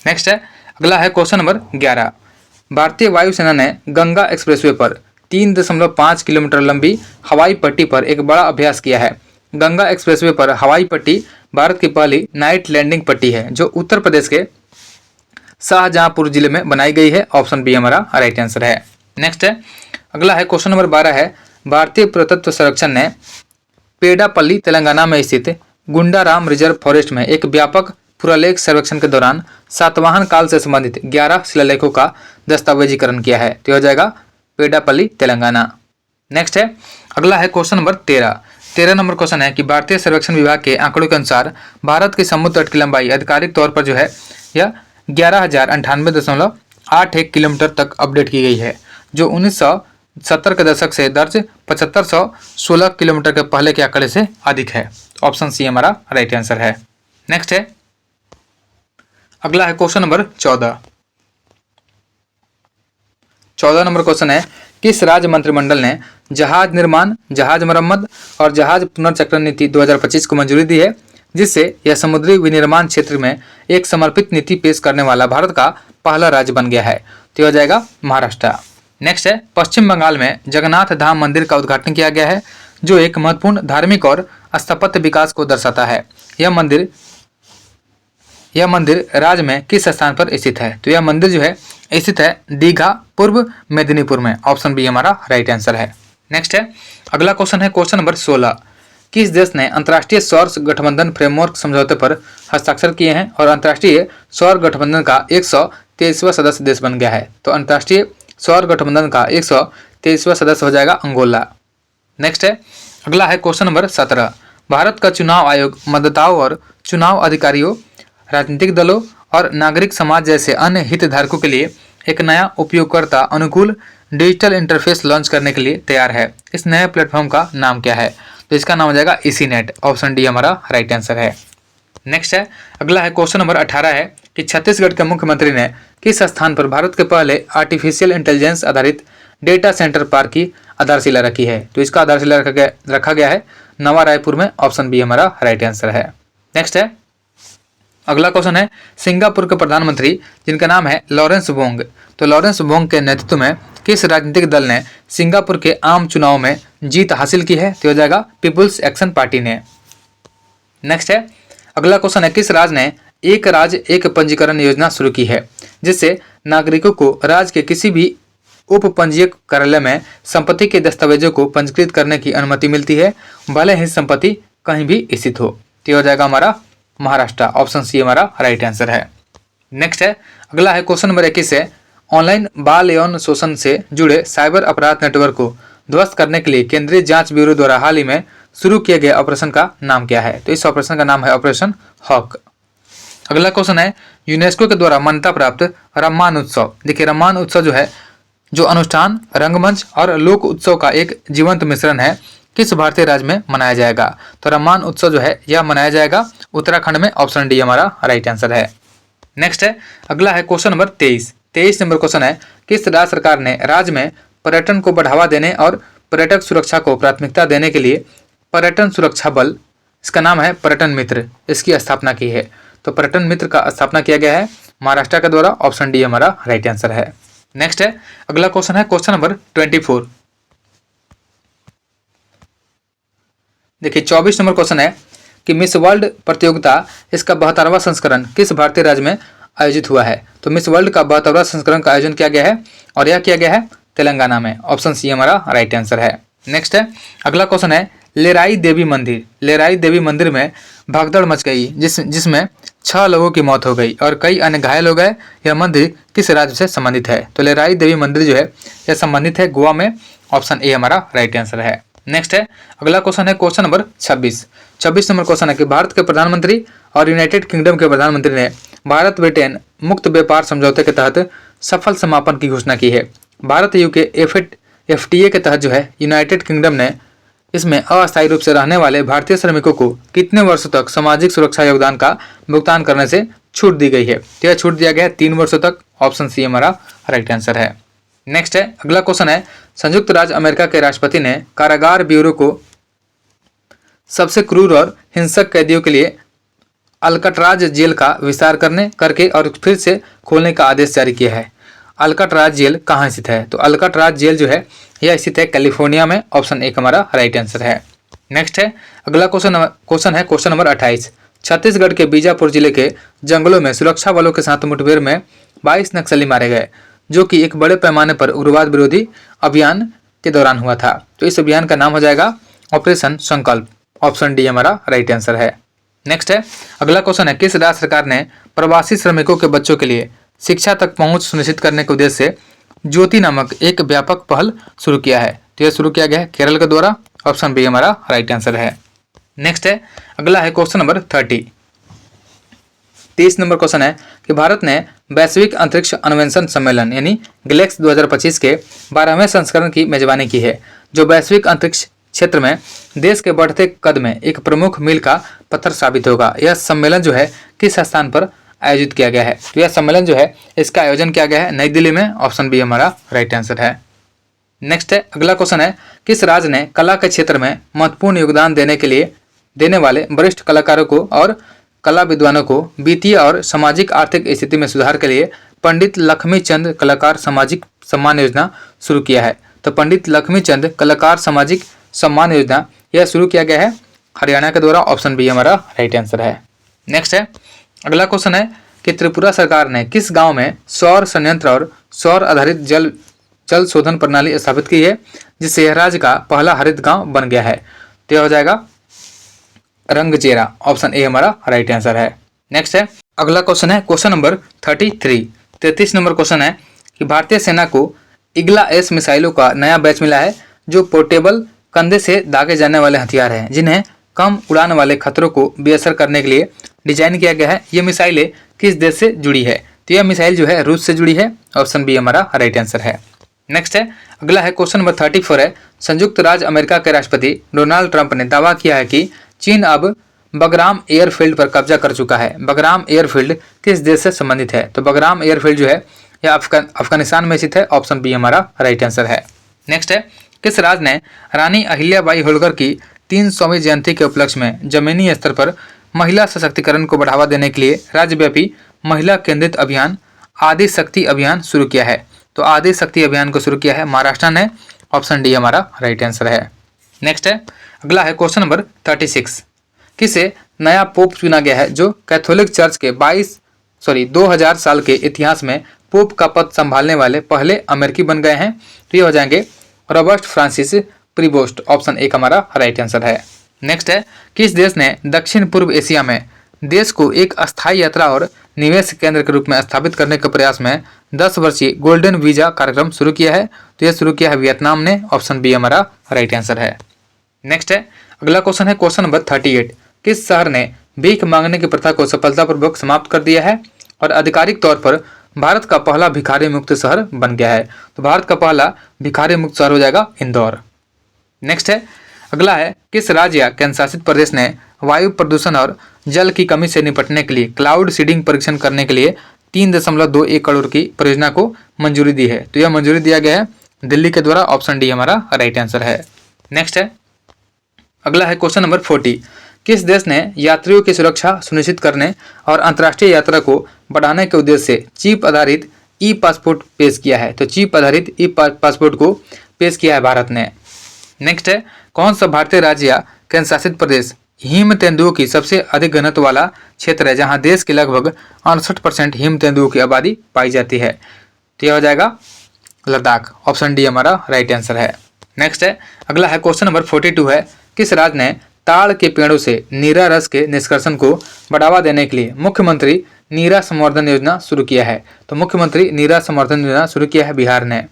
नेक्स्ट है, अगला है क्वेश्चन नंबर 11, भारतीय वायुसेना ने गंगा एक्सप्रेसवे पर 3.5 किलोमीटर लंबी हवाई पट्टी पर एक बड़ा अभ्यास किया है। गंगा एक्सप्रेसवे पर हवाई पट्टी भारत की पहली नाइट लैंडिंग पट्टी है जो उत्तर प्रदेश के शाहजहांपुर जिले में बनाई गई है, ऑप्शन बी हमारा राइट आंसर है। नेक्स्ट है, अगला है क्वेश्चन नंबर 12 है, भारतीय पुरातत्व संरक्षण ने पेडापल्ली तेलंगाना में स्थित गुंडाराम रिजर्व फॉरेस्ट में एक व्यापक पुरालेख सर्वेक्षण के दौरान सातवाहन काल से संबंधित 11 शिलालेखों का दस्तावेजीकरण किया है, तो हो जाएगा पेडापल्ली तेलंगाना। नेक्स्ट है, अगला है क्वेश्चन नंबर 13 नंबर क्वेश्चन है कि भारतीय सर्वेक्षण विभाग के आंकड़ों के अनुसार भारत की समुद्र तट की लंबाई आधिकारिक तौर पर जो है यह 11,098.81 किलोमीटर तक अपडेट की गई है, जो 1970 के दशक से दर्ज 7516 किलोमीटर के पहले के आंकड़े से अधिक है, ऑप्शन सी हमारा राइट आंसर है। नेक्स्ट है, अगला है क्वेश्चन नंबर 14 नंबर क्वेश्चन है, किस राज्य मंत्रिमंडल ने जहाज निर्माण, जहाज मरम्मत और जहाज पुनर्चक्रण नीति 2025 को मंजूरी दी है, जिससे यह समुद्री विनिर्माण क्षेत्र में एक समर्पित नीति पेश करने वाला भारत का पहला राज्य बन गया है, तो हो जाएगा महाराष्ट्र। नेक्स्ट है, पश्चिम बंगाल में जगन्नाथ धाम मंदिर का उद्घाटन किया गया है जो एक महत्वपूर्ण धार्मिक और स्थापत्य विकास को दर्शाता है। यह मंदिर राज्य में किस स्थान पर स्थित है, तो यह मंदिर जो है स्थित है दीघा पूर्व मेदिनीपुर में, ऑप्शन बी हमारा राइट आंसर है। नेक्स्ट है, अगला क्वेश्चन है क्वेश्चन नंबर 16, किस देश ने अंतर्राष्ट्रीय सौर गठबंधन फ्रेमवर्क समझौते पर हस्ताक्षर किए हैं और अंतर्राष्ट्रीय सौर गठबंधन का 123वां सदस्य देश बन गया है, तो अंतर्राष्ट्रीय सौर गठबंधन का 123वां सदस्य हो जाएगा अंगोला। नेक्स्ट है, अगला है क्वेश्चन नंबर 17, भारत का चुनाव आयोग मतदाताओं और चुनाव अधिकारियों, राजनीतिक दलों और नागरिक समाज जैसे अन्य हितधारकों के लिए एक नया उपयोगकर्ता अनुकूल डिजिटल इंटरफेस लॉन्च करने के लिए तैयार है। इस नए प्लेटफॉर्म का नाम क्या है, तो इसका नाम हो जाएगा ECNET, ऑप्शन डी हमारा राइट आंसर है। नेक्स्ट है, अगला है क्वेश्चन नंबर 18 है कि छत्तीसगढ़ के मुख्यमंत्री ने किस स्थान पर भारत के पहले आर्टिफिशियल इंटेलिजेंस आधारित डेटा सेंटर पार्क की आधारशिला रखी है, तो इसका आधारशिला रखा गया है नवा रायपुर में, ऑप्शन बी हमारा राइट आंसर है। नेक्स्ट है, अगला क्वेश्चन है, सिंगापुर के प्रधानमंत्री जिनका नाम है लॉरेंस वोंग, तो लॉरेंस वोंग के नेतृत्व में किस राजनीतिक दल ने सिंगापुर के आम चुनाव में जीत हासिल की है, तो हो जाएगा पीपुल्स एक्शन पार्टी ने। नेक्स्ट है, अगला क्वेश्चन है, किस राज्य ने एक राज्य एक पंजीकरण योजना शुरू की है जिससे नागरिकों को राज्य के किसी भी उप पंजीयक कार्यालय में संपत्ति के दस्तावेजों को पंजीकृत करने की अनुमति मिलती है, भले ही संपत्ति कहीं भी स्थित हो, तो हो जाएगा हमारा महाराष्ट्र, ऑप्शन सी हमारा राइट आंसर है। नेक्स्ट है, अगला है क्वेश्चन नंबर 21 है, ऑनलाइन बाल यौन शोषण से जुड़े साइबर अपराध नेटवर्क को ध्वस्त करने के लिए केंद्रीय जांच ब्यूरो द्वारा हाल ही में शुरू किए गए ऑपरेशन का नाम क्या है, तो इस ऑपरेशन का नाम है ऑपरेशन हॉक। अगला क्वेश्चन है, यूनेस्को के द्वारा मान्यता प्राप्त रम्मान उत्सव, देखिए रम्मान उत्सव जो है जो अनुष्ठान, रंगमंच और लोक उत्सव का एक जीवंत मिश्रण है, किस भारतीय राज्य में मनाया जाएगा, तो रम्मान उत्सव जो है यह मनाया जाएगा उत्तराखंड में, ऑप्शन डी हमारा राइट आंसर है। नेक्स्ट है, अगला है क्वेश्चन नंबर 23 नंबर क्वेश्चन है, किस राज्य सरकार ने राज्य में पर्यटन को बढ़ावा देने और पर्यटक सुरक्षा को प्राथमिकता देने के लिए पर्यटन सुरक्षा बल, इसका नाम है पर्यटन मित्र, इसकी स्थापना की है, तो पर्यटन मित्र का स्थापना किया गया है महाराष्ट्र के द्वारा, ऑप्शन डी हमारा राइट आंसर है। नेक्स्ट है, अगला क्वेश्चन है क्वेश्चन नंबर 24, देखिए 24 नंबर क्वेश्चन है कि मिस वर्ल्ड प्रतियोगिता इसका 72वां संस्करण किस भारतीय राज्य में आयोजित हुआ है, तो मिस वर्ल्ड का 72वां संस्करण का आयोजन किया गया है और यह किया गया है तेलंगाना में, ऑप्शन सी हमारा राइट आंसर है। नेक्स्ट है, अगला क्वेश्चन है, लेराई देवी मंदिर में भागदौड़ मच गई जिसमें 6 लोगों की मौत हो गई और कई अन्य घायल हो गए, यह मंदिर किस राज्य से संबंधित है, तो लेराई देवी मंदिर जो है यह संबंधित है गोवा में, ऑप्शन ए हमारा राइट आंसर है। नेक्स्ट है अगला क्वेश्चन है क्वेश्चन नंबर 26 नंबर क्वेश्चन है कि भारत के प्रधानमंत्री और यूनाइटेड किंगडम के प्रधानमंत्री ने भारत ब्रिटेन मुक्त व्यापार समझौते के तहत सफल समापन की घोषणा की है। भारत यूके FTA के तहत जो है यूनाइटेड किंगडम ने इसमें अस्थायी रूप से रहने वाले भारतीय श्रमिकों को कितने वर्षों तक सामाजिक सुरक्षा योगदान का भुगतान करने से छूट दी गई है। तो यह छूट दिया गया है 3 वर्षों तक। ऑप्शन सी हमारा राइट आंसर है। नेक्स्ट है अगला क्वेश्चन है संयुक्त राज्य अमेरिका के राष्ट्रपति ने कारागार ब्यूरो को सबसे क्रूर और हिंसक कैदियों के लिए अल्काट्राज जेल का विस्तार करके और फिर से खोलने का आदेश जारी किया है। अल्काट्राज जेल कहाँ स्थित है? तो अल्काट्राज जेल जो है यह स्थित है कैलिफोर्निया में। ऑप्शन एक हमारा राइट आंसर है। नेक्स्ट है अगला क्वेश्चन है क्वेश्चन नंबर 28। छत्तीसगढ़ के बीजापुर जिले के जंगलों में सुरक्षा बलों के साथ मुठभेड़ में 22 नक्सली मारे गए, जो कि एक बड़े पैमाने पर उग्रवाद विरोधी अभियान के दौरान हुआ था। तो इस अभियान का नाम हो जाएगा ऑपरेशन संकल्प। ऑप्शन डी हमारा राइट आंसर है। नेक्स्ट है अगला क्वेश्चन है किस राज्य सरकार ने प्रवासी श्रमिकों के बच्चों के लिए शिक्षा तक पहुंच सुनिश्चित करने के उद्देश्य से ज्योति नामक एक व्यापक पहल शुरू किया है? तो यह शुरू किया गया है केरल के द्वारा। ऑप्शन बी हमारा राइट आंसर है। नेक्स्ट है अगला है क्वेश्चन नंबर 30 नंबर क्वेश्चन है कि भारत ने वैश्विक अंतरिक्ष अन्वेषण सम्मेलन यानी ग्लेक्स 2025 के 12वें संस्करण की मेजबानी की है, जो वैश्विक अंतरिक्ष क्षेत्र में देश के बढ़ते कद में एक प्रमुख मील का पत्थर साबित होगा। यह सम्मेलन जो है किस स्थान पर आयोजित किया गया है? तो यह सम्मेलन जो है इसका आयोजन किया गया है नई दिल्ली में। ऑप्शन बी हमारा राइट आंसर है। नेक्स्ट है अगला क्वेश्चन है किस राज्य ने कला के क्षेत्र में महत्वपूर्ण योगदान देने वाले वरिष्ठ कलाकारों को और कला विद्वानों को वित्तीय और सामाजिक आर्थिक स्थिति में सुधार के लिए पंडित लक्ष्मीचंद कलाकार सामाजिक सम्मान योजना शुरू किया है? तो पंडित लक्ष्मीचंद कलाकार सामाजिक सम्मान योजना यह शुरू किया गया है हरियाणा के द्वारा। ऑप्शन बी हमारा राइट आंसर है। नेक्स्ट है अगला क्वेश्चन है कि त्रिपुरा सरकार ने किस गांव में सौर संयंत्र और सौर आधारित जल शोधन प्रणाली स्थापित की है, जिससे यह राज्य का पहला हरित गांव बन गया है? तो यह हो जाएगा रंगचेरा। ऑप्शन ए हमारा राइट आंसर है। नेक्स्ट है अगला क्वेश्चन है क्वेश्चन नंबर 33 नंबर क्वेश्चन है कि भारतीय सेना को इग्ला एस मिसाइलों का नया बैच मिला है, जो पोर्टेबल कंधे से दागे जाने वाले हथियार हैं, जिन्हें कम उड़ान वाले खतरों को बेअसर करने के लिए डिजाइन किया गया है। ये मिसाइलें किस देश से जुड़ी है? तो यह मिसाइल जो है रूस से जुड़ी है। ऑप्शन बी हमारा राइट आंसर है। नेक्स्ट है अगला है क्वेश्चन नंबर 34 है संयुक्त राज्य अमेरिका के राष्ट्रपति डोनाल्ड ट्रंप ने दावा किया है कि चीन अब बगराम एयरफील्ड पर कब्जा कर चुका है। बगराम एयरफील्ड किस देश से संबंधित है? तो बगराम एयरफील्ड जो है यह अफगानिस्तान में स्थित है। ऑप्शन बी हमारा राइट आंसर है। नेक्स्ट है किस राज्य ने रानी अहिल्याबाई होलकर की 300वीं जयंती के उपलक्ष्य में जमीनी स्तर पर महिला सशक्तिकरण को बढ़ावा देने के लिए राज्यव्यापी महिला केंद्रित अभियान आदि शक्ति अभियान शुरू किया है? तो आदि शक्ति अभियान को शुरू किया है महाराष्ट्र ने। ऑप्शन डी हमारा राइट आंसर है। नेक्स्ट है अगला है क्वेश्चन नंबर 36 किसे नया पोप चुना गया है, जो कैथोलिक चर्च के 2000 साल के इतिहास में पोप का पद संभालने वाले पहले अमेरिकी बन गए हैं? तो ये हो जाएंगे रॉबर्ट फ्रांसिस प्रीबोस्ट। ऑप्शन एक हमारा राइट आंसर है। नेक्स्ट है किस देश ने दक्षिण पूर्व एशिया में देश को एक अस्थायी यात्रा और निवेश केंद्र के रूप में स्थापित करने के प्रयास में 10 वर्षीय गोल्डन वीजा कार्यक्रम शुरू किया है? तो यह शुरू किया है वियतनाम ने। ऑप्शन बी हमारा राइट आंसर है। नेक्स्ट है अगला क्वेश्चन है क्वेश्चन नंबर 38 किस शहर ने भीख मांगने की प्रथा को सफलतापूर्वक समाप्त कर दिया है और आधिकारिक तौर पर भारत का पहला भिखारी मुक्त शहर बन गया है? तो भारत का पहला भिखारी मुक्त शहर हो जाएगा इंदौर। नेक्स्ट है अगला है किस राज्य या केंद्र शासित प्रदेश ने वायु प्रदूषण और जल की कमी से निपटने के लिए क्लाउड सीडिंग परीक्षण करने के लिए 3.21 करोड़ की परियोजना को मंजूरी दी है? तो यह मंजूरी दिया गया है दिल्ली के द्वारा। ऑप्शन डी हमारा राइट आंसर है। नेक्स्ट है अगला है क्वेश्चन नंबर 40 किस देश ने यात्रियों की सुरक्षा सुनिश्चित करने और अंतर्राष्ट्रीय यात्रा को बढ़ाने के उद्देश्य से चिप आधारित ई पासपोर्ट पेश किया है? तो चिप आधारित ई पासपोर्ट को पेश किया है भारत ने। नेक्स्ट है कौन सा भारतीय राज्य या केंद्र शासित प्रदेश हिम तेंदुओं की सबसे अधिक घनत्व वाला क्षेत्र है, जहां देश के लगभग 68% हिम तेंदुओं की आबादी पाई जाती है? तो यह हो जाएगा लद्दाख। ऑप्शन डी हमारा राइट आंसर है। नेक्स्ट है अगला है क्वेश्चन नंबर 42 है किस राज्य ने ताड़ के पेड़ों से नीरा रस के निष्कर्षण को बढ़ावा देने के लिए मुख्यमंत्री नीरा संवर्धन योजना शुरू किया है? तो मुख्यमंत्री नीरा संवर्धन योजना शुरू किया है बिहार ने।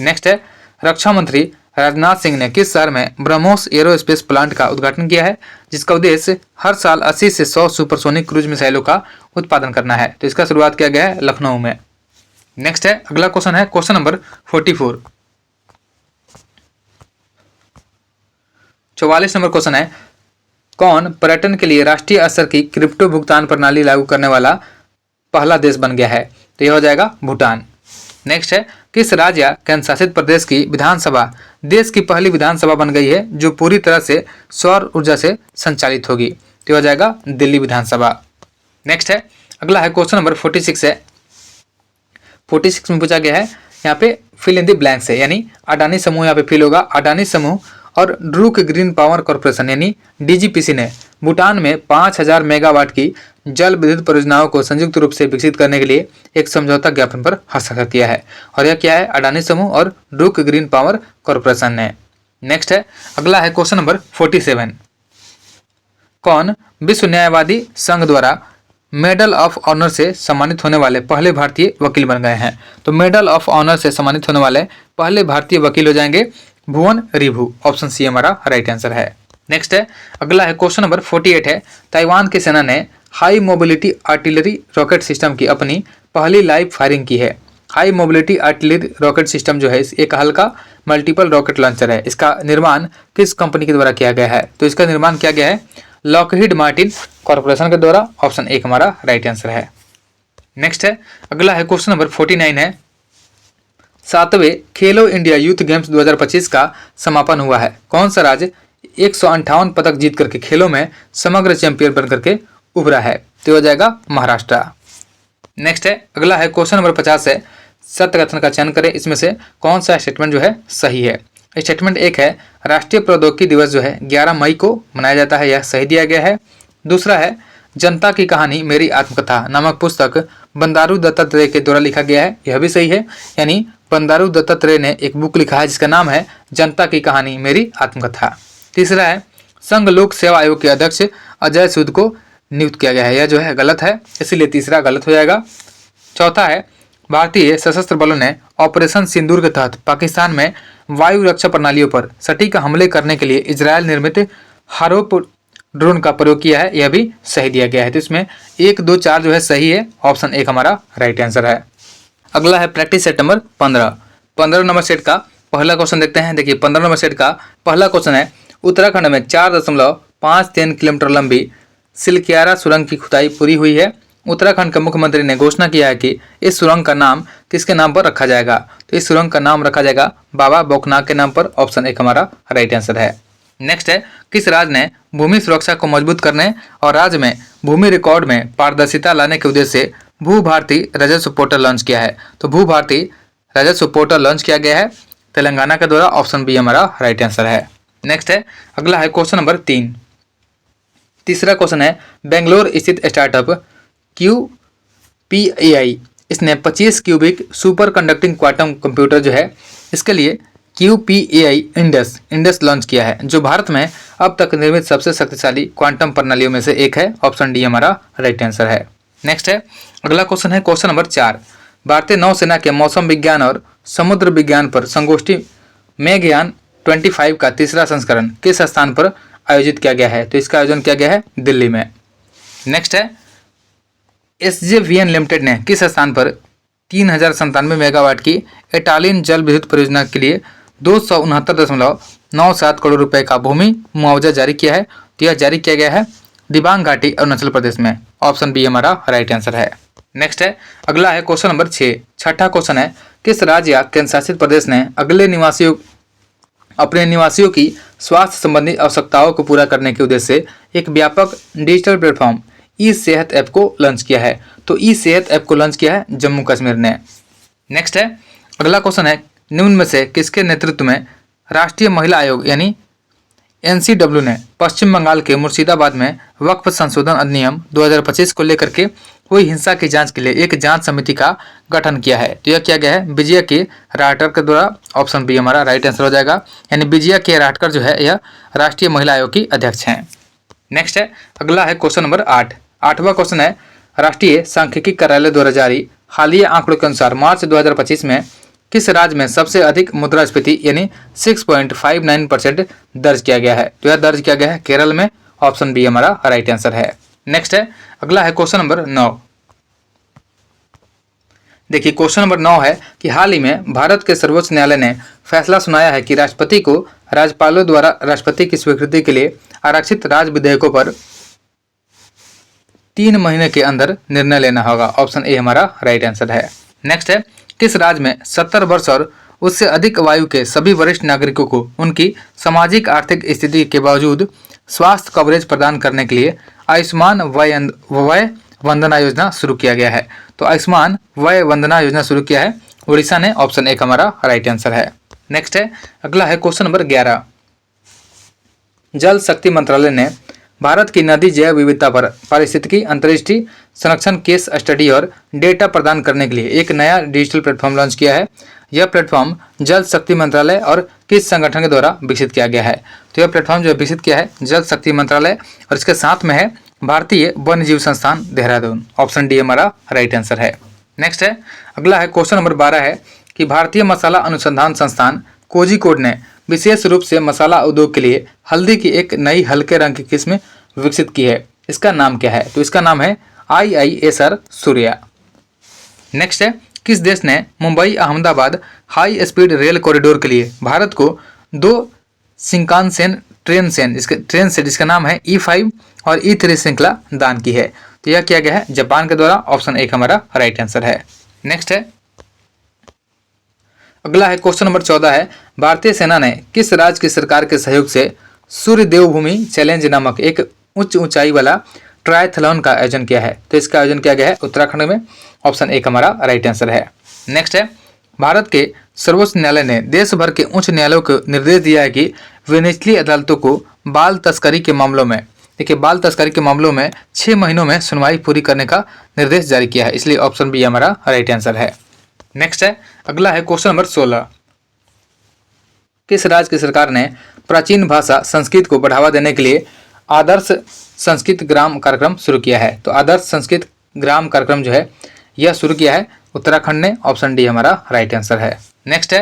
नेक्स्ट है रक्षा मंत्री राजनाथ सिंह ने किस शहर में ब्रह्मोस एरोस्पेस प्लांट का उद्घाटन किया है, जिसका उद्देश्य हर साल 80 से 100 सुपरसोनिक क्रूज मिसाइलों का उत्पादन करना है। तो इसका शुरुआत किया गया है लखनऊ में। नेक्स्ट है, अगला क्वेश्चन है क्वेश्चन नंबर 44। 44 नंबर क्वेश्चन है, कौन पर्यटन के लिए राष्ट्रीय स्तर की क्रिप्टो भुगतान प्रणाली लागू करने वाला पहला देश बन गया है? तो यह हो जाएगा भूटान। नेक्स्ट है, किस राज्य या केंद्र शासित प्रदेश की विधानसभा देश की पहली विधानसभा बन गई है जो पूरी तरह से सौर ऊर्जा से संचालित होगी? तो हो जाएगा दिल्ली विधानसभा। नेक्स्ट है, अगला है क्वेश्चन नंबर 46 है। 46 में पूछा गया है यहाँ पे फिल इन द ब्लैंक्स है, यानी अडानी समूह यहाँ पे फिल होगा। अडानी समूह और ड्रूक ग्रीन पावर कॉर्पोरेशन यानी डीजीपीसी ने भूटान में 5000 मेगावाट की जल विद्युत परियोजनाओं को संयुक्त रूप से विकसित करने के लिए एक समझौता ज्ञापन पर हस्ताक्षर किया है। और यह क्या है? अडानी समूह और ड्रूक ग्रीन पावर कॉर्पोरेशन ने। नेक्स्ट है, अगला है क्वेश्चन नंबर 47। कौन विश्व न्यायवादी संघ द्वारा मेडल ऑफ ऑनर से सम्मानित होने वाले पहले भारतीय वकील बन गए हैं? तो मेडल ऑफ ऑनर से सम्मानित होने वाले पहले भारतीय वकील हो जाएंगे भुवन रिभु। ऑप्शन सी हमारा राइट आंसर है। नेक्स्ट है, अगला है क्वेश्चन नंबर 48 है। ताइवान की सेना ने high mobility artillery rocket system की अपनी पहली लाइव फायरिंग की है। High mobility artillery rocket system जो है एक हल्का मल्टीपल रॉकेट लॉन्चर है। इसका निर्माण किस कंपनी के द्वारा किया गया है? तो इसका निर्माण किया गया है लॉकहीड मार्टिन कॉर्पोरेशन के द्वारा। ऑप्शन एक हमारा राइट आंसर है। नेक्स्ट है, अगला है क्वेश्चन नंबर 49 है। 7वें खेलो इंडिया यूथ गेम्स 2025 का समापन हुआ है। कौन सा राज्य 158 पदक जीत करके खेलों में समग्र चैंपियन बन करके उभरा है? तो हो जाएगा महाराष्ट्र। नेक्स्ट है, अगला है क्वेश्चन नंबर 50 है। सत्य कथन का चयन करें, इसमें से कौन सा स्टेटमेंट जो है सही है? स्टेटमेंट एक है, राष्ट्रीय प्रौद्योगिकी दिवस जो है 11 मई को मनाया जाता है, यह सही दिया गया है। दूसरा है, जनता की कहानी मेरी आत्मकथा नामक पुस्तक बंदारू दत्तात्रेय के द्वारा लिखा गया है, यह भी सही है। यानी बंदारू दत्तात्रेय ने एक बुक लिखा है जिसका नाम है जनता की कहानी मेरी आत्मकथा। तीसरा है, संघ लोक सेवा आयोग के अध्यक्ष अजय सूद को नियुक्त किया गया है, यह जो है गलत है, इसीलिए तीसरा गलत हो जाएगा। चौथा है, भारतीय सशस्त्र बलों ने ऑपरेशन सिंदूर के तहत पाकिस्तान में वायु रक्षा प्रणालियों पर सटीक हमले करने के लिए इजरायल निर्मित हारोप ड्रोन का प्रयोग किया है, यह भी सही दिया गया है। तो इसमें 1, 2, 4 जो है सही है। ऑप्शन एक हमारा राइट आंसर है। अगला है practice set number 15। 15 number set का पहला क्वेश्चन देखते हैं। देखिए 15 नंबर सेट का पहला क्वेश्चन है, उत्तराखंड में 4.53 किलोमीटर लंबी सिलक्यारा सुरंग की खुदाई पूरी हुई है। उत्तराखंड के मुख्यमंत्री ने घोषणा किया है कि इस सुरंग का नाम किसके नाम पर रखा जाएगा? तो इस सुरंग का नाम रखा जाएगा बाबा बोकनाग के नाम पर। ऑप्शन एक हमारा राइट आंसर है। नेक्स्ट है, किस राज्य ने भूमि सुरक्षा को मजबूत करने और राज्य में भूमि रिकॉर्ड में पारदर्शिता लाने के उद्देश्य से भू भारती राजस्व पोर्टल लॉन्च किया है? तो भू भारती राजस्व पोर्टल लॉन्च किया गया है तेलंगाना के द्वारा। ऑप्शन बी हमारा राइट आंसर है। नेक्स्ट है, अगला है क्वेश्चन नंबर 3। तीसरा क्वेश्चन है, बेंगलोर स्थित स्टार्टअप QPAI इसने 25 cubic super conducting quantum computer जो है इसके लिए QPAI इंडस लॉन्च किया है, जो भारत में अब तक निर्मित सबसे शक्तिशाली क्वांटम प्रणालियों में से एक है। ऑप्शन डी हमारा राइट आंसर है। नेक्स्ट है, अगला क्वेश्चन है क्वेश्चन नंबर 4। भारतीय नौसेना के मौसम विज्ञान और समुद्र विज्ञान पर संगोष्ठी मेघयान 25 का तीसरा संस्करण किस स्थान पर आयोजित किया गया है? तो इसका आयोजन किया गया है दिल्ली में। नेक्स्ट है, SJVN लिमिटेड ने किस स्थान पर 3097 मेगावाट की एटालिन जल विद्युत परियोजना के लिए 269.97 करोड़ रुपए का भूमि मुआवजा जारी किया है? तो यह जारी किया गया है दिबांग घाटी अरुणाचल प्रदेश में। ऑप्शन बी हमारा राइट आंसर है। नेक्स्ट है, अगला है क्वेश्चन नंबर 6। छठा क्वेश्चन है, किस राज्य या केंद्र शासित प्रदेश ने अपने निवासियों की स्वास्थ्य संबंधी आवश्यकताओं को पूरा करने के उद्देश्य से एक व्यापक डिजिटल प्लेटफॉर्म ई सेहत ऐप को लॉन्च किया है? तो ई सेहत ऐप को लॉन्च किया है जम्मू कश्मीर ने। नेक्स्ट है, अगला क्वेश्चन है, निम्न में से किसके नेतृत्व में राष्ट्रीय महिला आयोग यानी NCW ने पश्चिम बंगाल के मुर्शिदाबाद में वक्फ संशोधन अधिनियम 2025 को लेकर के हुई हिंसा की जांच के लिए एक जांच समिति का गठन किया है? तो यह किया गया है विजया के राठकर के द्वारा। ऑप्शन बी हमारा राइट आंसर हो जाएगा। यानी विजया के राठकर जो है यह राष्ट्रीय महिला आयोग की अध्यक्ष हैं। नेक्स्ट है, अगला है क्वेश्चन नंबर 8। 8वां क्वेश्चन है, राष्ट्रीय सांख्यिकी कार्यालय द्वारा जारी हालिया आंकड़ों के अनुसार मार्च 2025 में किस राज्य में सबसे अधिक मुद्रास्फीति यानी 6.59% दर्ज किया गया है? तो यह दर्ज किया गया है केरल में। ऑप्शन बी हमारा राइट आंसर है। नेक्स्ट है, अगला है क्वेश्चन नंबर 9। देखिए क्वेश्चन नंबर 9 है कि हाल ही में भारत के सर्वोच्च न्यायालय ने फैसला सुनाया है कि राष्ट्रपति को राज्यपालों द्वारा राष्ट्रपति की स्वीकृति के लिए आरक्षित राज्य विधेयकों पर 3 महीने के अंदर निर्णय लेना होगा। ऑप्शन ए हमारा राइट आंसर है। नेक्स्ट है, किस राज्य में 70 वर्ष और उससे अधिक आयु के सभी वरिष्ठ नागरिकों को उनकी सामाजिक आर्थिक स्थिति के बावजूद स्वास्थ्य कवरेज प्रदान करने के लिए आयुष्मान वय वंदना योजना शुरू किया गया है? तो आयुष्मान वय वंदना योजना शुरू किया है उड़ीसा ने। ऑप्शन ए हमारा राइट आंसर है। नेक्स्ट है, अगला है क्वेश्चन नंबर 11। जल शक्ति मंत्रालय ने भारत की नदी जैव विविधता पर पारिस्थितिकी अंतर्दृष्टि संरक्षण केस स्टडी और डेटा प्रदान करने के लिए एक नया डिजिटल प्लेटफॉर्म लॉन्च किया है। यह प्लेटफॉर्म जल शक्ति मंत्रालय और किस संगठन के द्वारा विकसित किया गया है? तो यह प्लेटफॉर्म जो विकसित किया है जल शक्ति मंत्रालय और इसके साथ में है भारतीय वन्य जीव संस्थान देहरादून। ऑप्शन डी हमारा राइट आंसर है। नेक्स्ट है, अगला है क्वेश्चन नंबर 12 है कि भारतीय मसाला अनुसंधान संस्थान कोझिकोड ने विशेष रूप से मसाला उद्योग के लिए हल्दी की एक नई हल्के रंग की किस्म विकसित की है। इसका नाम क्या है? तो इसका नाम है IISR सूर्या। नेक्स्ट है, किस देश ने Mumbai Ahmedabad high speed rail corridor के लिए भारत को 2 शिंकानसेन ट्रेन सेट जिसका नाम है E5 और E3 श्रृंखला दान की है? तो यह किया गया है जापान के द्वारा। ऑप्शन ए हमारा राइट आंसर है। नेक्स्ट है, अगला है क्वेश्चन नंबर 14 है, भारतीय सेना ने किस राज्य की सरकार के सहयोग से सूर्य देवभूमि चैलेंज नामक एक उच्च ऊंचाई वाला ट्रायथलॉन का आयोजन किया है? तो इसका आयोजन किया गया है उत्तराखंड में। ऑप्शन ए हमारा राइट आंसर है। नेक्स्ट है, भारत के सर्वोच्च न्यायालय ने देश भर के उच्च न्यायालयों को निर्देश दिया है कि वे निचली अदालतों को बाल तस्करी के मामलों में, देखिए बाल तस्करी के मामलों में 6 महीनों में सुनवाई पूरी करने का निर्देश जारी किया है, इसलिए ऑप्शन बी हमारा राइट आंसर है। नेक्स्ट है, अगला है क्वेश्चन नंबर 16। किस राज्य की सरकार ने प्राचीन भाषा संस्कृत को बढ़ावा देने के लिए आदर्श संस्कृत ग्राम कार्यक्रम शुरू किया है? तो आदर्श संस्कृत ग्राम कार्यक्रम जो है यह शुरू किया है उत्तराखंड ने। ऑप्शन डी हमारा राइट आंसर है। नेक्स्ट है,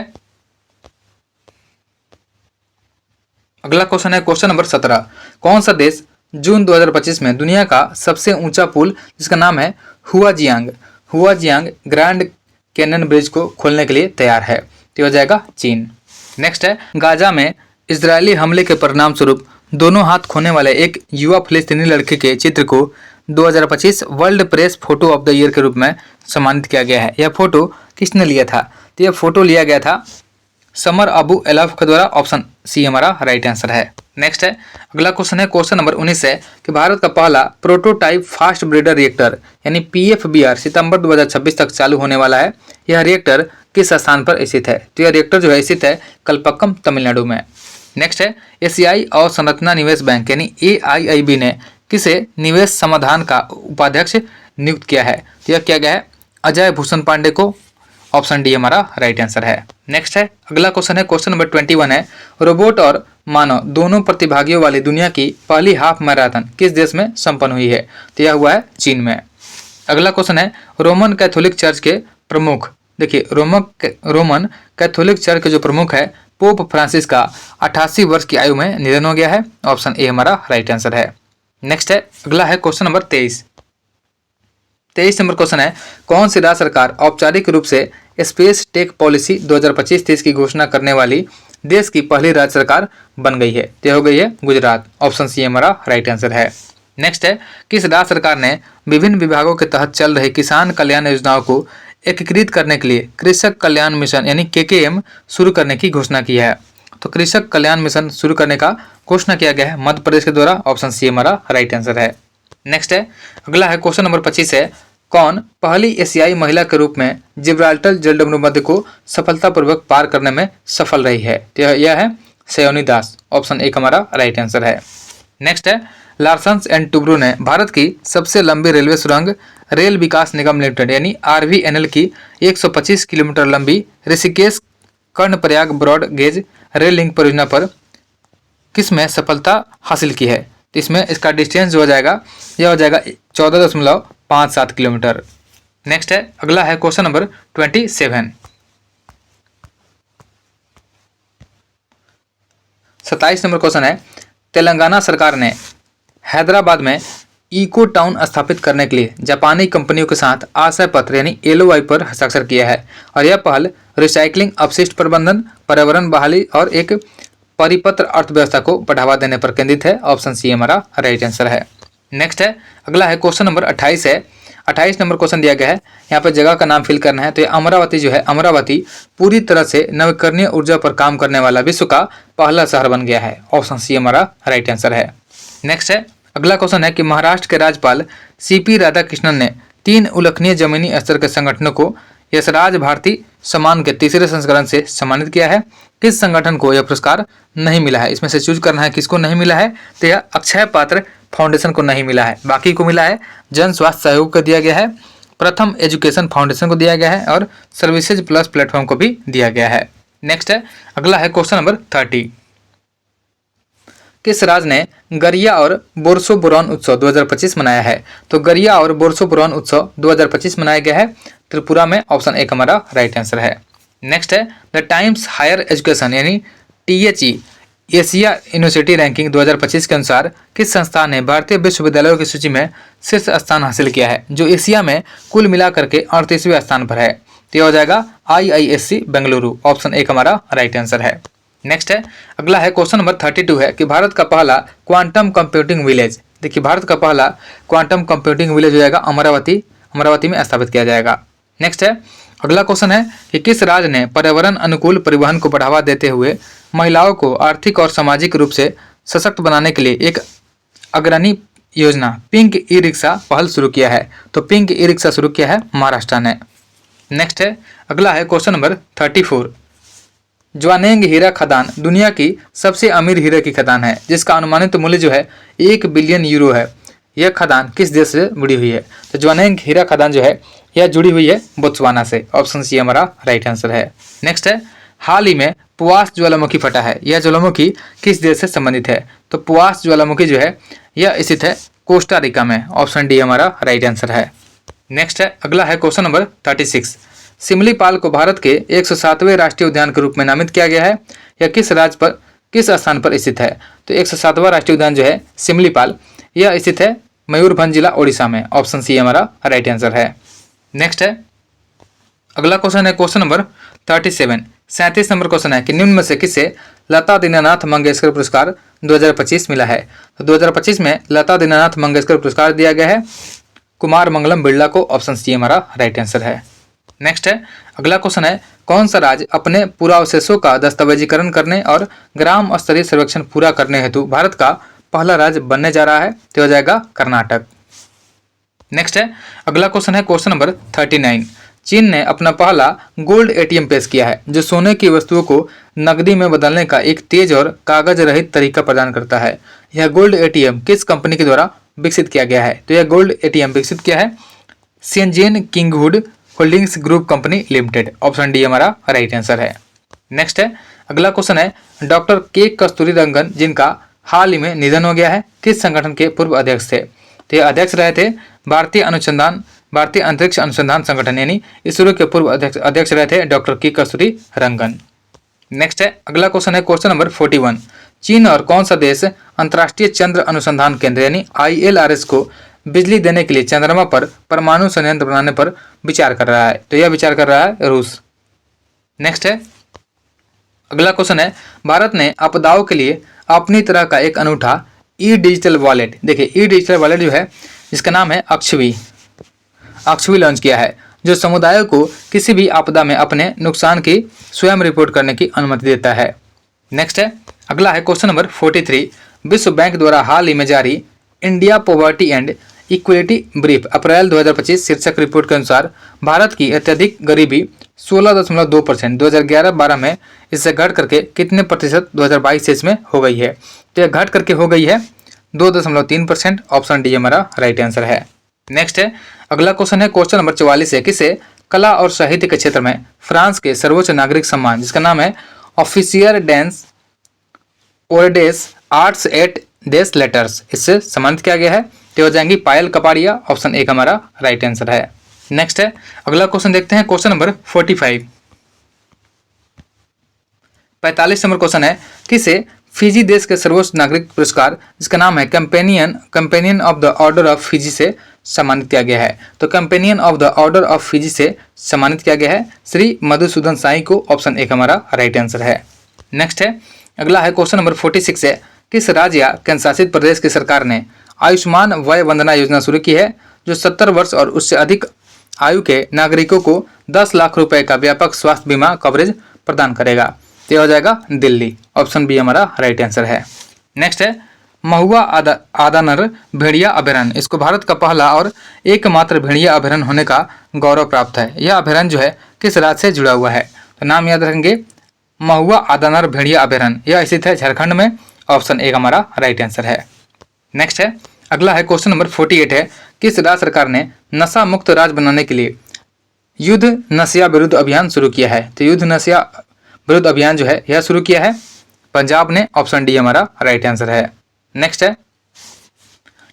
अगला क्वेश्चन है क्वेश्चन नंबर 17। कौन सा देश जून 2025 में दुनिया का सबसे ऊंचा पुल जिसका नाम है हुआजियांग ग्रैंड कैनन ब्रिज को खोलने के लिए तैयार है? तो हो जाएगा चीन। नेक्स्ट है, गाजा में इजरायली हमले के परिणाम स्वरूप दोनों हाथ खोने वाले एक युवा फिलिस्तीनी लड़के के चित्र को 2025 world press photo of the year के रूप में सम्मानित किया गया है। यह फोटो किसने लिया था? तो यह फोटो लिया गया था समर अबू एलाफ के द्वारा। ऑप्शन सी हमारा राइट आंसर है। नेक्स्ट है, अगला क्वेश्चन है क्वेश्चन नंबर 19 है कि भारत का पहला प्रोटोटाइप फास्ट ब्रीडर रिएक्टर यानी PFBR सितंबर 2026 तक चालू होने वाला है। यह रिएक्टर किस स्थान पर स्थित है? तो यह रिएक्टर जो है स्थित है कलपक्कम तमिलनाडु में। नेक्स्ट है, एशियाई अवसंरचना निवेश बैंक यानी AIIB ने किसे निवेश समाधान का उपाध्यक्ष नियुक्त किया है? तो यह किया गया है अजय भूषण पांडे को। ऑप्शन डी हमारा राइट आंसर है। नेक्स्ट है, अगला क्वेश्चन है क्वेश्चन नंबर 21 है, रोबोट और मानव दोनों प्रतिभागियों वाली दुनिया की पहली हाफ मैराथन किस देश में संपन्न हुई है? तो यह हुआ है चीन में। अगला क्वेश्चन है, रोमन कैथोलिक चर्च के प्रमुख, देखिए रोमन कैथोलिक चर्च के जो प्रमुख है पोप फ्रांसिस का 88 वर्ष की आयु में निधन हो गया है। ऑप्शन ए हमारा राइट आंसर है। नेक्स्ट है, अगला है क्वेश्चन नंबर 23 नंबर क्वेश्चन है, कौन सी राज्य सरकार औपचारिक रूप से स्पेस टेक पॉलिसी 2025-30 की घोषणा करने वाली देश की पहली राज्य सरकार बन गई है? तो हो गई है गुजरात। ऑप्शन सी हमारा राइट आंसर है। नेक्स्ट है, किस राज्य सरकार ने विभिन्न विभागों के तहत चल रही किसान कल्याण योजनाओं को एकीकृत करने के लिए कृषक कल्याण मिशन यानी KKM शुरू करने की घोषणा की है? तो कृषक कल्याण मिशन शुरू करने का घोषणा किया गया है मध्य प्रदेश के द्वारा। ऑप्शन सी हमारा राइट आंसर है। नेक्स्ट है, अगला है क्वेश्चन नंबर 25 है, कौन पहली एशियाई महिला के रूप में जिब्राल्टर जलसंधि को सफलतापूर्वक पार करने में सफल रही है? तो यह है सयोनी दास। ऑप्शन ए हमारा राइट आंसर है। नेक्स्ट है, लार्सन्स एंड टुब्रो ने भारत की सबसे लंबी रेलवे सुरंग रेल विकास निगम लिमिटेड यानी RVNL की 125 किलोमीटर लंबी Rishikesh Karnaprayag broad gauge rail link परियोजना पर किसमें सफलता हासिल की है? तो इसमें इसका डिस्टेंस जो हो जाएगा यह हो जाएगा 14.57 किलोमीटर। नेक्स्ट है, अगला है क्वेश्चन नंबर 27 27 नंबर क्वेश्चन है, तेलंगाना सरकार ने हैदराबाद में इको टाउन स्थापित करने के लिए जापानी कंपनियों के साथ आशय पत्र यानी LOI पर हस्ताक्षर किया है और यह पहल रिसाइकलिंग, अपशिष्ट प्रबंधन, पर्यावरण बहाली और एक परिपत्र अर्थव्यवस्था को बढ़ावा देने पर केंद्रित है। ऑप्शन सी हमारा राइट आंसर है। नेक्स्ट है, अगला है क्वेश्चन नंबर 28 है। 28 नंबर क्वेश्चन दिया गया है, यहाँ पर जगह का नाम फिल करना है। तो ये अमरावती जो है, अमरावती पूरी तरह से नवीकरणीय ऊर्जा पर काम करने वाला विश्व का पहला शहर बन गया है। ऑप्शन सी हमारा राइट आंसर है। नेक्स्ट है, अगला क्वेश्चन है कि महाराष्ट्र के राज्यपाल CP राधाकृष्णन ने 3 उल्लेखनीय जमीनी स्तर के संगठनों को यशराज भारती सम्मान के तीसरे संस्करण से सम्मानित किया है। किस संगठन को यह पुरस्कार नहीं मिला है? इसमें से चूज करना है किसको नहीं मिला है। तो यह अक्षय पात्र फाउंडेशन को नहीं मिला है, बाकी को मिला है। जन स्वास्थ्य सहयोग को दिया गया है, प्रथम एजुकेशन फाउंडेशन को दिया गया है और सर्विसेज प्लस प्लेटफॉर्म को भी दिया गया है। नेक्स्ट है, अगला है क्वेश्चन नंबर 30। किस राज्य ने गरिया और बोरसो बुरान उत्सव 2025 मनाया है? तो गरिया और बोरसो बुरान उत्सव 2025 मनाया गया है त्रिपुरा में। ऑप्शन 1 हमारा राइट आंसर है। नेक्स्ट है, द टाइम्स हायर एजुकेशन यानी THE एशिया यूनिवर्सिटी रैंकिंग 2025 के अनुसार किस संस्थान ने भारतीय विश्वविद्यालयों की सूची में शीर्ष स्थान हासिल किया है, जो एशिया में कुल मिलाकर के 38वें स्थान पर है? तो यह हो जाएगा IISc बेंगलुरु। ऑप्शन 1 हमारा राइट आंसर है। नेक्स्ट है, अगला है क्वेश्चन नंबर 32 है कि भारत का पहला क्वांटम कंप्यूटिंग विलेज, देखिए भारत का पहला क्वांटम कंप्यूटिंग विलेज हो जाएगा अमरावती में स्थापित किया जाएगा। नेक्स्ट है, अगला क्वेश्चन है कि किस राज्य ने पर्यावरण अनुकूल परिवहन को बढ़ावा देते हुए महिलाओं को आर्थिक और सामाजिक रूप से सशक्त बनाने के लिए एक अग्रणी योजना पिंक ई रिक्शा पहल शुरू किया है? तो पिंक ई रिक्शा शुरू किया है महाराष्ट्र ने। नेक्स्ट है, अगला है क्वेश्चन नंबर 34। ज्वानेंग हीरा खदान दुनिया की सबसे अमीर हीरे की खदान है, जिसका अनुमानित मूल्य जो है 1 बिलियन यूरो है। यह खदान किस देश से जुड़ी हुई है? तो ज्वानेंग हीरा खदान जो है यह जुड़ी हुई है बोत्सवाना से। ऑप्शन सी हमारा राइट आंसर है। नेक्स्ट है, हाल ही में पुआस ज्वालामुखी फटा है, यह ज्वालामुखी किस देश से संबंधित है? तो पुआस ज्वालामुखी जो है यह स्थित है कोस्टा रिका में। ऑप्शन डी हमारा राइट आंसर है। नेक्स्ट है, अगला है क्वेश्चन नंबर 36। सिमलीपाल को भारत के 107वें राष्ट्रीय उद्यान के रूप में नामित किया गया है। यह किस राज्य पर, किस स्थान पर स्थित है? तो 107वां राष्ट्रीय उद्यान जो है सिमलीपाल, यह स्थित है मयूरभंज जिला ओडिशा में। ऑप्शन सी हमारा राइट आंसर है। नेक्स्ट है, अगला क्वेश्चन है क्वेश्चन नंबर 37। 37 नंबर क्वेश्चन है कि निम्न में से किसे लता दीनानाथ मंगेशकर पुरस्कार 2025 मिला है? तो 2025 में लता दीनानाथ मंगेशकर पुरस्कार दिया गया है कुमार मंगलम बिरला को। ऑप्शन सी हमारा राइट आंसर है। नेक्स्ट है, अगला क्वेश्चन है कौन सा राज्य अपने पुरावशेषों का दस्तावेजीकरण करने और ग्राम स्तरीय सर्वेक्षण पूरा करने हेतु भारत का पहला राज्य बनने जा रहा है? तो हो जाएगा कर्नाटक। नेक्स्ट है, अगला क्वेश्चन है क्वेश्चन नंबर 39। चीन ने अपना पहला गोल्ड ATM पेश किया है, जो सोने की वस्तुओं को नकदी में बदलने का एक तेज और कागज रहित तरीका प्रदान करता है। यह गोल्ड ATM किस कंपनी के द्वारा विकसित किया गया है? तो यह गोल्ड ATM विकसित किया है Shenzhen Kinghood holdings group company limited. Option D हमारा राइट आंसर है। नेक्स्ट है, अगला क्वेश्चन है डॉक्टर के कस्तूरी रंगन, जिनका हाल ही में निधन हो गया है, किस संगठन के पूर्व अध्यक्ष थे? तो ये अध्यक्ष रहे थे भारतीय अंतरिक्ष अनुसंधान संगठन यानी इसरो के पूर्व अध्यक्ष रहे थे डॉक्टर के कस्तूरी रंगन। नेक्स्ट है, अगला क्वेश्चन है क्वेश्चन नंबर 41। चीन और कौन सा देश अंतर्राष्ट्रीय चंद्र अनुसंधान केंद्र यानी ILRS को बिजली देने के लिए चंद्रमा पर परमाणु संयंत्र बनाने पर विचार कर रहा है? तो यह विचार कर रहा है रूस। नेक्स्ट है, अगला क्वेश्चन है भारत ने आपदाओं के लिए अपनी तरह का एक अनूठा डिजिटल वॉलेट, देखिए डिजिटल वॉलेट जो है जिसका नाम है अक्षवी लॉन्च किया है, जो समुदायों को किसी भी आपदा में अपने नुकसान की स्वयं रिपोर्ट करने की अनुमति देता है। नेक्स्ट है, अगला है क्वेश्चन नंबर 43। विश्व बैंक द्वारा हाल ही में जारी India poverty and equality brief April 2025 शीर्षक रिपोर्ट के अनुसार भारत की अत्यधिक गरीबी 16.2% 2011-12 में, इससे घट करके कितने प्रतिशत 2022-23 में हो गई है? तो यह घट करके हो गई है 2.3%। ऑप्शन डी हमारा राइट आंसर है। नेक्स्ट है, अगला क्वेश्चन है क्वेश्चन नंबर 44 है किसे कला और साहित्य के क्षेत्र में फ्रांस के सर्वोच्च नागरिक सम्मान जिसका नाम है officier dans ordre arts et des lettres, इससे सम्मानित किया गया है? तो हो जाएंगी पायल कपाड़िया। ऑप्शन 1 हमारा राइट आंसर है। नेक्स्ट है, अगला क्वेश्चन देखते हैं क्वेश्चन नंबर 45। 45 नंबर क्वेश्चन है किसे फिजी देश के सर्वोच्च नागरिक पुरस्कार जिसका नाम है companion of the order of Fiji से सम्मानित किया गया है। तो companion of the order of Fiji से सम्मानित किया गया है श्री मधुसूदन साई को। ऑप्शन एक हमारा राइट आंसर है। नेक्स्ट है, अगला है क्वेश्चन नंबर 46 है, किस राज्य या केंद्र शासित प्रदेश की सरकार ने आयुष्मान वय वंदना योजना शुरू की है जो 70 वर्ष और उससे अधिक आयु के नागरिकों को 10 लाख रुपए का व्यापक स्वास्थ्य बीमा कवरेज प्रदान करेगा? तो हो जाएगा दिल्ली। ऑप्शन बी हमारा राइट आंसर है। नेक्स्ट है, महुआ आदानर भेड़िया अभयारण्य, इसको भारत का पहला और एकमात्र भेड़िया अभयारण्य होने का गौरव प्राप्त है। यह अभयारण्य जो है किस राज्य से जुड़ा हुआ है? तो नाम याद रखेंगे, महुआ आदानर भेड़िया अभयारण्य, यह स्थित है झारखंड में। ऑप्शन एक हमारा राइट आंसर है। नेक्स्ट है, अगला है क्वेश्चन नंबर 48 है, किस राज्य सरकार ने नशा मुक्त राज्य बनाने के लिए युद्ध नशा विरुद्ध अभियान शुरू किया है? तो युद्ध नशा विरुद्ध अभियान जो है यह शुरू किया है पंजाब ने। ऑप्शन डी हमारा राइट आंसर है। नेक्स्ट है,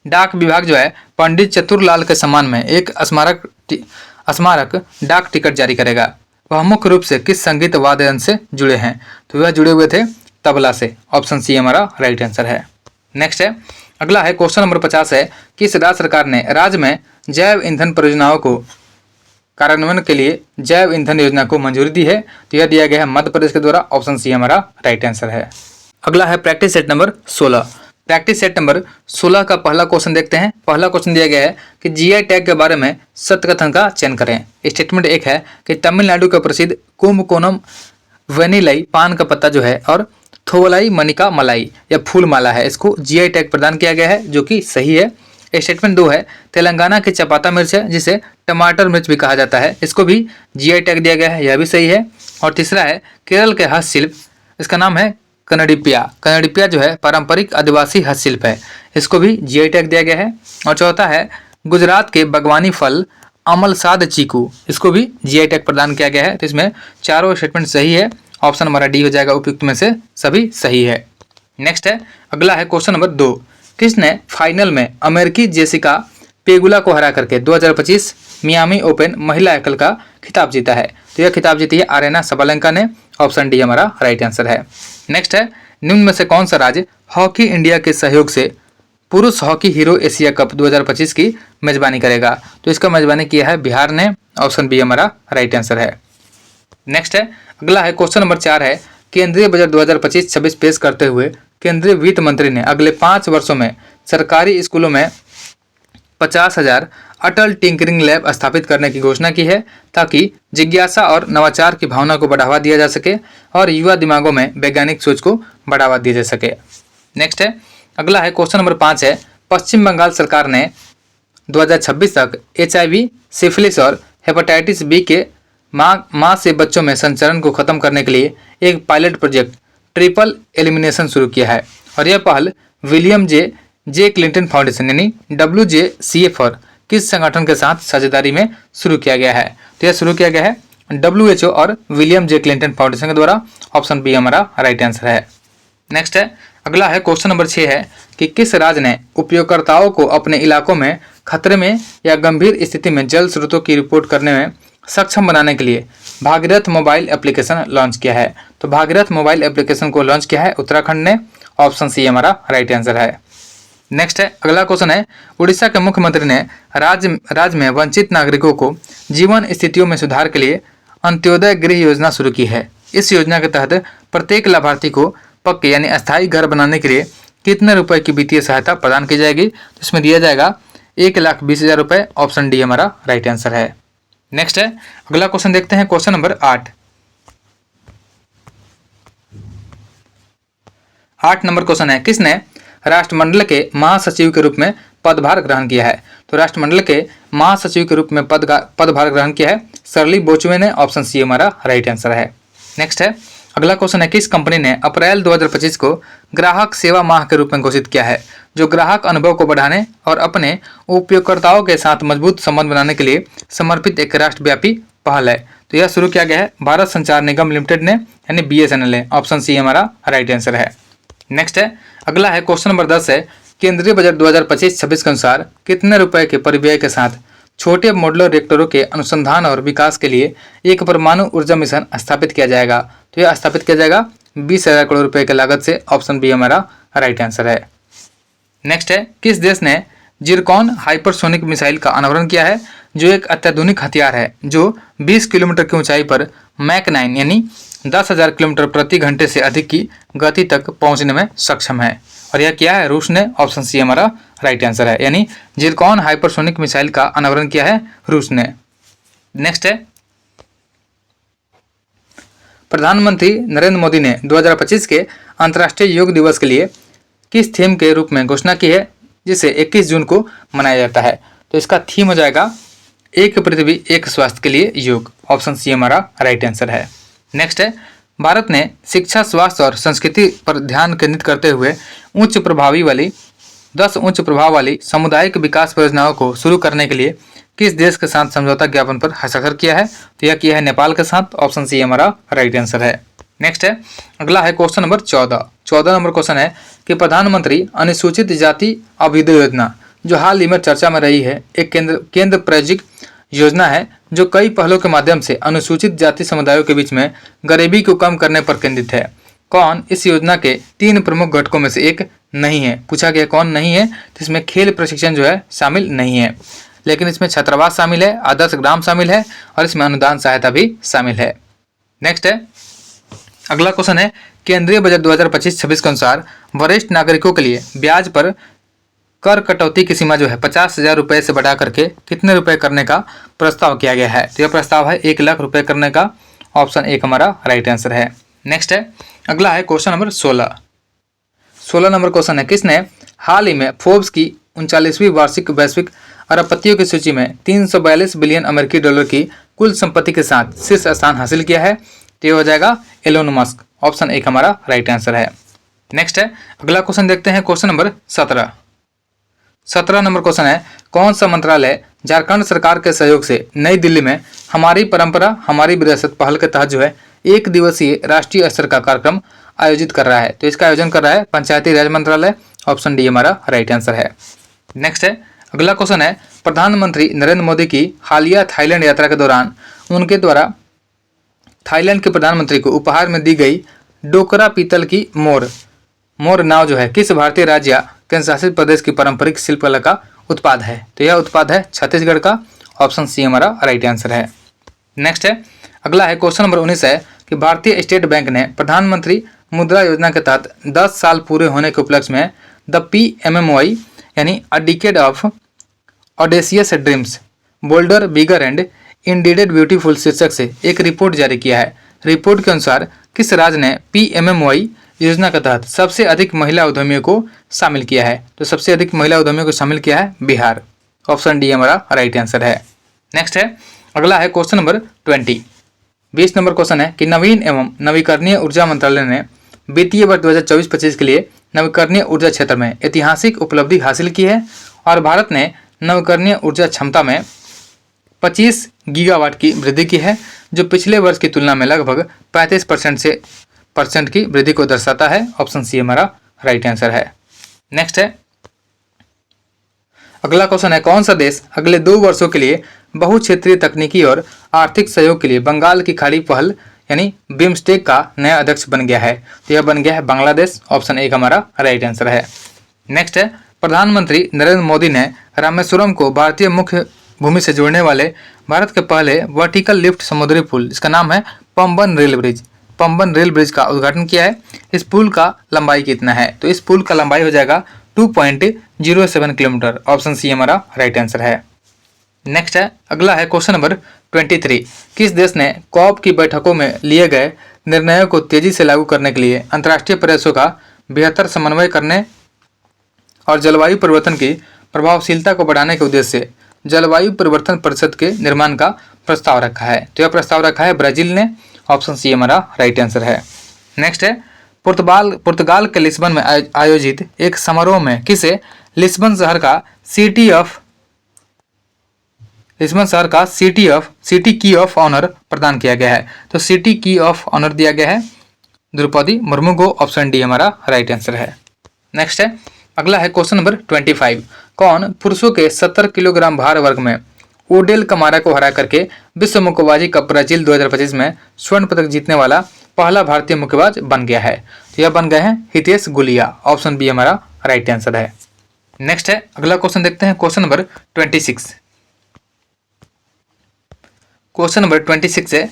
डाक विभाग जो है पंडित चतुरलाल के सम्मान में एक स्मारक डाक टिकट जारी करेगा। वह मुख्य रूप से किस संगीत वाद्य यंत्र से जुड़े हैं? तो वह जुड़े हुए थे तबला से। ऑप्शन सी हमारा राइट आंसर है। नेक्स्ट है, अगला है क्वेश्चन नंबर 50 है, किस राज्य सरकार ने राज्य में जैव ईंधन परियोजनाओं को कार्यान्वयन के लिए जैव ईंधन योजना को मंजूरी दी है? तो यह दिया गया है मध्य प्रदेश के द्वारा। ऑप्शन सी हमारा राइट आंसर है। अगला है practice set number 16। Practice set number 16 का पहला क्वेश्चन देखते हैं। पहला क्वेश्चन दिया गया है कि जीआई टैग के बारे में सत्य कथन का चयन करें। स्टेटमेंट एक है कि तमिलनाडु का प्रसिद्ध कुंभकोणम वेनिलाई पान का पत्ता जो है और थोवलाई मनिका मलाई या फूल माला है, इसको जीआई टैग प्रदान किया गया है, जो कि सही है। स्टेटमेंट 2 है, तेलंगाना की चपाता मिर्च है जिसे टमाटर मिर्च भी कहा जाता है, इसको भी जीआई टैग दिया गया है, यह भी सही है। और तीसरा है, केरल के हस्तशिल्प, इसका नाम है कनडिप्या। कनडिप्या जो है पारंपरिक आदिवासी हस्तशिल्प है, इसको भी जीआई टैग दिया गया है। और चौथा है, गुजरात के बागवानी फल अमलसाद चीकू, इसको भी जीआई टैग प्रदान किया गया है। तो इसमें चारों स्टेटमेंट सही है। ऑप्शन हमारा डी हो जाएगा, उपयुक्त में से सभी सही है। नेक्स्ट है, अगला है क्वेश्चन नंबर 2, किसने फाइनल में अमेरिकी जेसिका पेगुला को हरा करके 2025 मियामी ओपन महिला एकल का खिताब जीता है? तो यह खिताब जीती है आरेना सबलेंका ने। ऑप्शन डी हमारा राइट आंसर है। नेक्स्ट है, निम्न में से कौन सा राज्य हॉकी इंडिया के सहयोग से पुरुष हॉकी हीरो एशिया कप 2025 की मेजबानी करेगा? तो इसका मेजबानी किया है बिहार ने। ऑप्शन बी हमारा राइट आंसर है। नेक्स्ट है, अगला है क्वेश्चन नंबर 4 है, केंद्रीय बजट 2025-26 पेश करते हुए केंद्रीय वित्त मंत्री ने अगले 5 वर्षों में सरकारी स्कूलों में 50,000 अटल टिंकरिंग लैब स्थापित करने की घोषणा की है ताकि जिज्ञासा और नवाचार की भावना को बढ़ावा दिया जा सके और युवा दिमागों में वैज्ञानिक सोच को बढ़ावा दिया जा सके। नेक्स्ट है, अगला है क्वेश्चन नंबर 5 है, पश्चिम बंगाल सरकार ने 2026 तक HIV, सिफिलिस और हेपेटाइटिस बी के माँ से बच्चों में संचरण को खत्म करने के लिए एक पायलट प्रोजेक्ट ट्रिपल एलिमिनेशन शुरू किया है। और यह पहल विलियम जे क्लिंटन फाउंडेशन यानी WJCF और किस संगठन के साथ साझेदारी में शुरू किया गया है? तो यह शुरू किया गया है WHO और विलियम जे क्लिंटन फाउंडेशन के द्वारा। ऑप्शन बी हमारा राइट आंसर है। नेक्स्ट है, अगला है क्वेश्चन नंबर 6 है कि किस राज्य ने उपयोगकर्ताओं को अपने इलाकों में खतरे में या गंभीर स्थिति में जल स्रोतों की रिपोर्ट करने में सक्षम बनाने के लिए भागीरथ मोबाइल एप्लीकेशन लॉन्च किया है? तो भागीरथ मोबाइल एप्लीकेशन को लॉन्च किया है उत्तराखंड ने। ऑप्शन सी हमारा राइट आंसर है। नेक्स्ट है, अगला क्वेश्चन है, उड़ीसा के मुख्यमंत्री ने राज्य में वंचित नागरिकों को जीवन स्थितियों में सुधार के लिए अंत्योदय गृह योजना शुरू की है। इस योजना के तहत प्रत्येक लाभार्थी को पक्के यानी अस्थायी घर बनाने के लिए कितने रुपए की वित्तीय सहायता प्रदान की जाएगी? तो इसमें दिया जाएगा 1,20,000 रुपये। ऑप्शन डी हमारा राइट आंसर है। नेक्स्ट है, अगला क्वेश्चन देखते हैं, क्वेश्चन नंबर 8 नंबर क्वेश्चन है, किसने राष्ट्रमंडल के महासचिव के रूप में पदभार ग्रहण किया है? तो राष्ट्रमंडल के महासचिव के रूप में पदभार ग्रहण किया है सरली बोचवे ने। ऑप्शन सी हमारा राइट आंसर है। नेक्स्ट है, अगला क्वेश्चन है, किस कंपनी ने अप्रैल 2025 को ग्राहक सेवा माह के रूप में घोषित किया है, जो ग्राहक अनुभव को बढ़ाने और अपने उपयोगकर्ताओं के साथ मजबूत संबंध बनाने के लिए समर्पित एक राष्ट्रव्यापी पहल है? तो यह शुरू किया गया है भारत संचार निगम लिमिटेड ने यानी BSNL ने। ऑप्शन सी हमारा राइट आंसर है। नेक्स्ट है, अगला है क्वेश्चन नंबर 10 है, केंद्रीय बजट 2025-26 के अनुसार कितने रुपए के परिव्यय के साथ छोटे मॉडुलर रिएक्टरों के अनुसंधान और विकास के लिए एक परमाणु ऊर्जा मिशन स्थापित किया जाएगा? तो यह स्थापित किया जाएगा 20,000 करोड़ रुपए की लागत से। ऑप्शन बी हमारा राइट आंसर है। नेक्स्ट है, किस देश ने जिरकॉन हाइपरसोनिक मिसाइल का अनावरण किया है, जो एक अत्याधुनिक हथियार है जो 20 किलोमीटर की ऊंचाई पर मैक 9 यानी 10,000 किलोमीटर प्रति घंटे से अधिक की गति तक पहुंचने में सक्षम है। और यह क्या है, रूस ने। ऑप्शन सी हमारा राइट आंसर है, यानी जिरकॉन हाइपरसोनिक मिसाइल का अनावरण किया है रूस ने। नेक्स्ट है, प्रधानमंत्री नरेंद्र मोदी ने 2025 के अंतर्राष्ट्रीय योग दिवस के लिए किस थीम के रूप में घोषणा की है, जिसे 21 जून को मनाया जाता है। तो इसका थीम हो जाएगा एक पृथ्वी एक स्वास्थ्य के लिए योग। ऑप्शन सी हमारा राइट आंसर है। नेक्स्ट है, भारत ने शिक्षा, स्वास्थ्य और संस्कृति पर ध्यान केंद्रित करते हुए 10 उच्च प्रभाव वाली सामुदायिक विकास परियोजनाओं को शुरू करने के लिए किस देश के साथ समझौता ज्ञापन पर हस्ताक्षर किया है। तो यह किया है नेपाल के साथ। ऑप्शन सी हमारा राइट आंसर है। नेक्स्ट है, अगला है क्वेश्चन नंबर 14 नंबर क्वेश्चन है कि प्रधानमंत्री अनुसूचित जाति अभ्युदय योजना जो हाल ही में चर्चा में रही है, एक केंद्र प्रायोजित योजना है जो कई पहलों के माध्यम से अनुसूचित जाति समुदायों के बीच में गरीबी को कम करने पर केंद्रित है। कौन इस योजना के 3 प्रमुख घटकों में से एक नहीं है। पूछा गया कौन नहीं है, तो इसमें खेल प्रशिक्षण जो है शामिल नहीं है, लेकिन इसमें छात्रावास शामिल है, आदर्श ग्राम शामिल है और इसमें अनुदान सहायता भी शामिल है। नेक्स्ट है, अगला क्वेश्चन है, केंद्रीय बजट 2025-26 के अनुसार वरिष्ठ नागरिकों के लिए ब्याज पर कर कटौती की सीमा जो है 50,000 रुपये से बढ़ा करके कितने रुपए करने का प्रस्ताव किया गया है। तो यह प्रस्ताव है 1 लाख रुपए करने का। ऑप्शन 1 हमारा राइट आंसर है। नेक्स्ट है, अगला है क्वेश्चन नंबर 16 नंबर क्वेश्चन है, किसने हाल ही में फोर्ब्स की 39वीं वार्षिक वैश्विक अरबपतियों की सूची में 342 बिलियन अमेरिकी डॉलर की कुल संपत्ति के साथ शीर्ष स्थान हासिल किया है। तो यह हो जाएगा एलोन मस्क। ऑप्शन 1 हमारा राइट आंसर है। नेक्स्ट है, अगला क्वेश्चन देखते हैं, क्वेश्चन नंबर 17 नंबर क्वेश्चन है, कौन सा मंत्रालय झारखंड सरकार के सहयोग से नई दिल्ली में हमारी परंपरा हमारी विरासत पहल के तहत जो है 1 दिवसीय राष्ट्रीय स्तर का कार्यक्रम आयोजित कर रहा है। तो इसका आयोजन कर रहा है पंचायती राज मंत्रालय। ऑप्शन डी हमारा राइट आंसर है। नेक्स्ट है, अगला क्वेश्चन है, प्रधानमंत्री नरेंद्र मोदी की हालिया थाईलैंड यात्रा के दौरान उनके द्वारा थाईलैंड के प्रधानमंत्री को उपहार में दी गई डोकरा पीतल की मोर नाव जो है किस भारतीय राज्य या केंद्र शासित प्रदेश की पारंपरिक शिल्पकला का उत्पाद है। तो यह उत्पाद है छत्तीसगढ़ का। ऑप्शन सी हमारा राइट आंसर है। नेक्स्ट है, अगला है क्वेश्चन नंबर 19 है कि भारतीय स्टेट बैंक ने प्रधानमंत्री मुद्रा योजना के तहत 10 साल पूरे होने के उपलक्ष्य में द PMMOI यानी a decade of audacious dreams bolder bigger and indeed beautiful शीर्षक से एक रिपोर्ट जारी किया है। रिपोर्ट के अनुसार किस राज्य ने PMMOI योजना के तहत सबसे अधिक महिला उद्यमियों को शामिल किया है। तो सबसे अधिक महिला उद्यमियों को शामिल किया है बिहार। ऑप्शन डी हमारा राइट आंसर है। नेक्स्ट है, अगला है क्वेश्चन नंबर 20 नंबर क्वेश्चन है कि नवीन एवं नवीकरणीय ऊर्जा मंत्रालय ने वित्तीय वर्ष 2024-25 के लिए नवीकरणीय ऊर्जा क्षेत्र में ऐतिहासिक उपलब्धि हासिल की है और भारत ने नवीकरणीय ऊर्जा क्षमता में 25 गीगावाट की वृद्धि की है, जो पिछले वर्ष की तुलना में लगभग 35% की वृद्धि को दर्शाता है। ऑप्शन सी हमारा राइट आंसर है। नेक्स्ट है, अगला क्वेश्चन है, कौन सा देश अगले 2 वर्षों के लिए बहुक्षेत्रीय तकनीकी और आर्थिक सहयोग के लिए बंगाल की खाड़ी पहल यानी बिम्स्टेक का नया अध्यक्ष बन गया है। तो यह बन गया है बांग्लादेश। ऑप्शन 1 हमारा राइट आंसर है। नेक्स्ट है, प्रधानमंत्री नरेंद्र मोदी ने रामेश्वरम को भारतीय मुख्य भूमि से जोड़ने वाले भारत के पहले वर्टिकल लिफ्ट समुद्री पुल, इसका नाम है पंबन रेल ब्रिज का उद्घाटन किया है। इस पुल का लंबाई कितना है। तो इस पुल का लंबाई हो जाएगा 2.07 किलोमीटर। ऑप्शन सी हमारा राइट आंसर है। नेक्स्ट है, अगला है क्वेश्चन नंबर 23, किस देश ने कॉप की बैठकों में लिए गए निर्णयों को तेजी से लागू करने के लिए अंतर्राष्ट्रीय प्रयासों का बेहतर समन्वय करने और जलवायु परिवर्तन की प्रभावशीलता को बढ़ाने के उद्देश्य से जलवायु परिवर्तन परिषद के निर्माण का प्रस्ताव रखा है। तो यह प्रस्ताव रखा है ब्राजील ने। ऑप्शन सी हमारा राइट आंसर है। नेक्स्ट है, पुर्तगाल के लिस्बन में आयोजित एक समारोह में किसे लिस्बन शहर का सिटी की ऑफ ऑनर प्रदान किया गया है। तो सिटी की ऑफ ऑनर दिया गया है द्रौपदी मुर्मू को। ऑप्शन डी हमारा राइट आंसर है। नेक्स्ट है, अगला है क्वेश्चन नंबर 25, कौन पुरुषों के 70 किलोग्राम भार वर्ग में ओडेल कमारा को हरा करके विश्व मुक्केबाजी कप ब्राजील 2025 में स्वर्ण पदक जीतने वाला पहला भारतीय मुक्केबाज बन गया है? तो यह बन गए हैं हितेश गुलिया। ऑप्शन बी हमारा राइट आंसर है। नेक्स्ट है, अगला क्वेश्चन देखते हैं, क्वेश्चन नंबर 26। क्वेश्चन नंबर 26 है,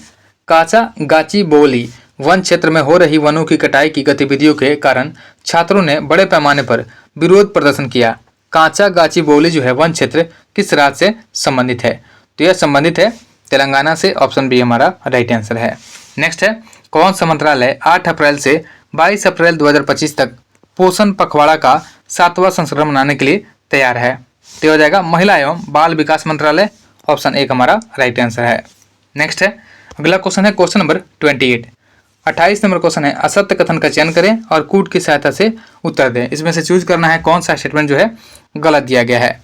काचा गाची बोली वन क्षेत्र में हो रही वनों की कटाई की गतिविधियों के कारण छात्रों ने बड़े पैमाने पर विरोध प्रदर्शन किया। काचा गाची बोली जो है वन क्षेत्र किस राज्य से संबंधित है? तो यह संबंधित है तेलंगाना से। ऑप्शन बी हमारा राइट आंसर है। नेक्स्ट है, कौन सा मंत्रालय 8 अप्रैल से 22 अप्रैल 2025 तक पोषण पखवाड़ा का 7वां संस्करण मनाने के लिए तैयार है? तो हो जाएगा महिला एवं बाल विकास मंत्रालय। ऑप्शन एक हमारा राइट आंसर है। नेक्स्ट है, अगला क्वेश्चन है क्वेश्चन नंबर 28। 28 नंबर क्वेश्चन है, असत्य कथन का चयन करें और कूट की सहायता से उत्तर दें। इसमें से चूज करना है कौन सा स्टेटमेंट जो है गलत दिया गया है।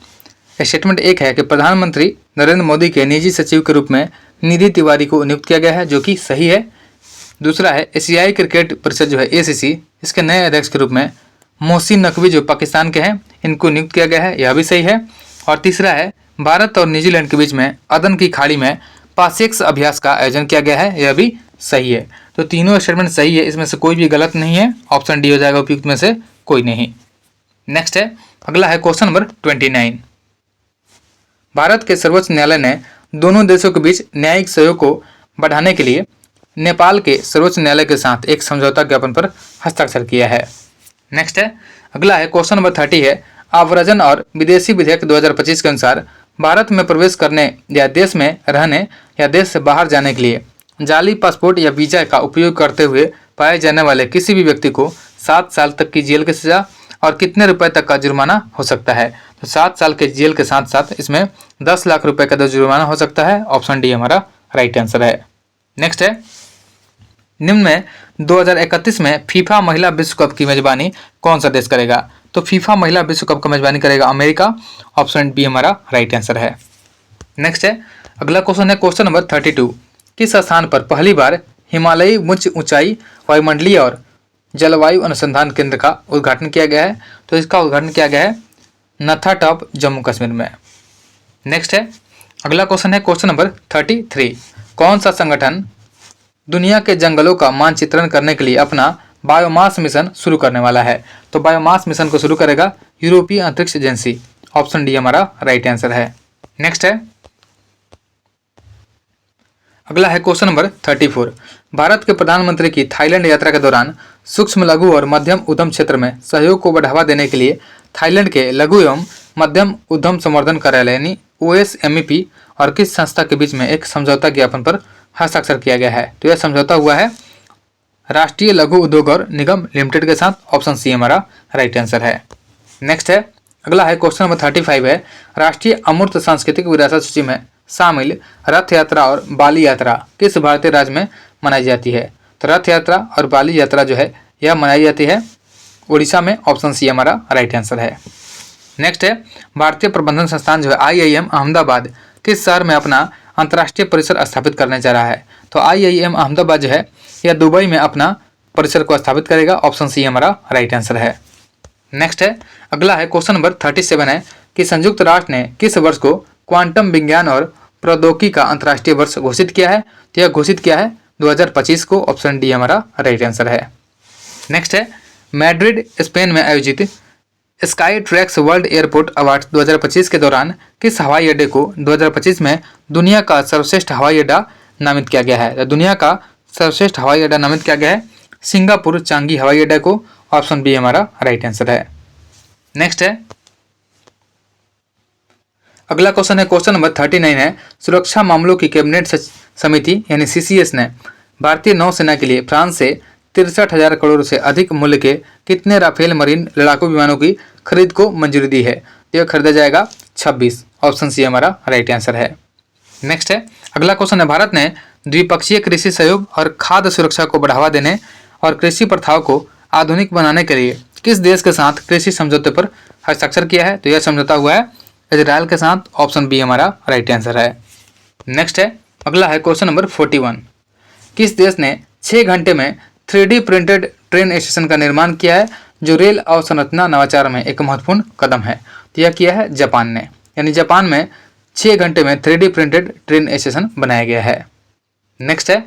स्टेटमेंट एक है कि प्रधानमंत्री नरेंद्र मोदी के निजी सचिव के रूप में निधि तिवारी को नियुक्त किया गया है, जो कि सही है। दूसरा है, एशियाई क्रिकेट परिषद जो है ACC, इसके नए अध्यक्ष के रूप में मोहसिन नकवी जो पाकिस्तान के हैं, इनको नियुक्त किया गया है, यह भी सही है। और तीसरा है, भारत और न्यूजीलैंड के बीच में अदन की खाड़ी में पासेक्स अभ्यास का आयोजन किया गया है, यह भी सही है। तो तीनों स्टेटमेंट सही है, इसमें से कोई भी गलत नहीं है। ऑप्शन डी हो जाएगा उपयुक्त में से कोई नहीं। नेक्स्ट है, अगला है क्वेश्चन नंबर 29। भारत के सर्वोच्च न्यायालय ने दोनों देशों के बीच न्यायिक सहयोग को बढ़ाने के लिए नेपाल के सर्वोच्च न्यायालय के साथ एक समझौता ज्ञापन पर हस्ताक्षर किया है। नेक्स्ट है, अगला है क्वेश्चन नंबर 30 है, आव्रजन और विदेशी विधेयक 2025 के अनुसार भारत में प्रवेश करने या देश में रहने या देश से बाहर जाने के लिए जाली पासपोर्ट या वीजा का उपयोग करते हुए पाए जाने वाले किसी भी व्यक्ति को 7 साल तक की जेल की सजा और कितने रुपए तक का जुर्माना हो सकता है? तो 7 साल के जेल के साथ साथ इसमें 10 लाख रुपए का जुर्माना हो सकता है। ऑप्शन डी हमारा राइट आंसर है। नेक्स्ट है, निम्न में 2031 में फीफा महिला विश्व कप की मेजबानी कौन सा देश करेगा? तो फीफा महिला विश्व कप का मेजबानी करेगा अमेरिका। ऑप्शन बी हमारा राइट आंसर है। नेक्स्ट है, अगला क्वेश्चन है क्वेश्चन नंबर 32। किस स्थान पर पहली बार हिमालयी उच्च ऊंचाई वायुमंडलीय और जलवायु अनुसंधान केंद्र का उद्घाटन किया गया है? तो इसका उद्घाटन किया गया है नथा टॉप जम्मू कश्मीर में। नेक्स्ट है, अगला क्वेश्चन है क्वेश्चन नंबर 33। कौन सा संगठन दुनिया के जंगलों का मानचित्रण करने के लिए अपना बायोमास मिशन शुरू करने वाला है? तो बायोमास मिशन को शुरू करेगा यूरोपीय अंतरिक्ष एजेंसी। ऑप्शन डी हमारा राइट आंसर है। नेक्स्ट है, अगला है क्वेश्चन नंबर 34। भारत के प्रधानमंत्री की थाईलैंड यात्रा के दौरान सूक्ष्म लघु और मध्यम उद्यम क्षेत्र में सहयोग को बढ़ावा देने के लिए थाईलैंड के लघु एवं मध्यम उद्यम संवर्धन कार्यालय यानी OSMEP और किस संस्था के बीच में एक समझौता ज्ञापन पर हस्ताक्षर किया गया है? तो यह समझौता हुआ है राष्ट्रीय लघु उद्योग और निगम लिमिटेड के साथ। ऑप्शन सी हमारा राइट आंसर है। नेक्स्ट है, अगला है क्वेश्चन नंबर 35 है, राष्ट्रीय अमूर्त सांस्कृतिक विरासत सूची में शामिल रथ यात्रा और बाली यात्रा किस भारतीय राज्य में मनाई जाती है? तो रथ यात्रा और बाली यात्रा जो है यह मनाई जाती है उड़ीसा में। ऑप्शन सी हमारा राइट आंसर है। नेक्स्ट है, भारतीय प्रबंधन संस्थान जो है IIM अहमदाबाद किस शहर में अपना अंतर्राष्ट्रीय परिसर स्थापित करने जा रहा है? तो IIM अहमदाबाद जो है यह दुबई में अपना परिसर को स्थापित करेगा। ऑप्शन सी हमारा राइट आंसर है। नेक्स्ट है, अगला है क्वेश्चन नंबर 37 है कि संयुक्त राष्ट्र ने किस वर्ष को क्वांटम विज्ञान और प्रौद्योगिकी का अंतर्राष्ट्रीय वर्ष घोषित किया है? तो यह घोषित किया है 2025 को। ऑप्शन डी हमारा राइट आंसर है। नेक्स्ट है, मैड्रिड स्पेन में आयोजित sky tracks world airport award 2025 के दौरान किस हवाई अड्डे को 2025 में दुनिया का सर्वश्रेष्ठ हवाई अड्डा नामित किया गया है? तो दुनिया का सर्वश्रेष्ठ हवाई अड्डा नामित किया गया है सिंगापुर चांगी हवाई अड्डा को। ऑप्शन बी हमारा राइट आंसर है। नेक्स्ट है, अगला क्वेश्चन है क्वेश्चन नंबर 39 है, सुरक्षा मामलों की कैबिनेट समिति यानी CCS ने भारतीय नौसेना के लिए फ्रांस से 63,000 करोड़ से अधिक मूल्य के कितने राफेल मरीन लड़ाकू विमानों की खरीद को मंजूरी दी है? यह खरीदा जाएगा 26। ऑप्शन सी हमारा राइट आंसर है। नेक्स्ट है, अगला क्वेश्चन है, भारत ने द्विपक्षीय कृषि सहयोग और खाद्य सुरक्षा को बढ़ावा देने और कृषि प्रथाओं को आधुनिक बनाने के लिए किस देश के साथ कृषि समझौते पर हस्ताक्षर किया है? तो यह समझौता हुआ है इजराइल के साथ। ऑप्शन बी हमारा राइट आंसर है। नेक्स्ट है, अगला है क्वेश्चन नंबर 41। किस देश ने 6 घंटे में 3D प्रिंटेड ट्रेन स्टेशन का निर्माण किया है जो रेल अवसंरचना नवाचार में एक महत्वपूर्ण कदम है? तो यह किया है जापान ने, यानी जापान में 6 घंटे में 3D प्रिंटेड ट्रेन स्टेशन बनाया गया है। नेक्स्ट है,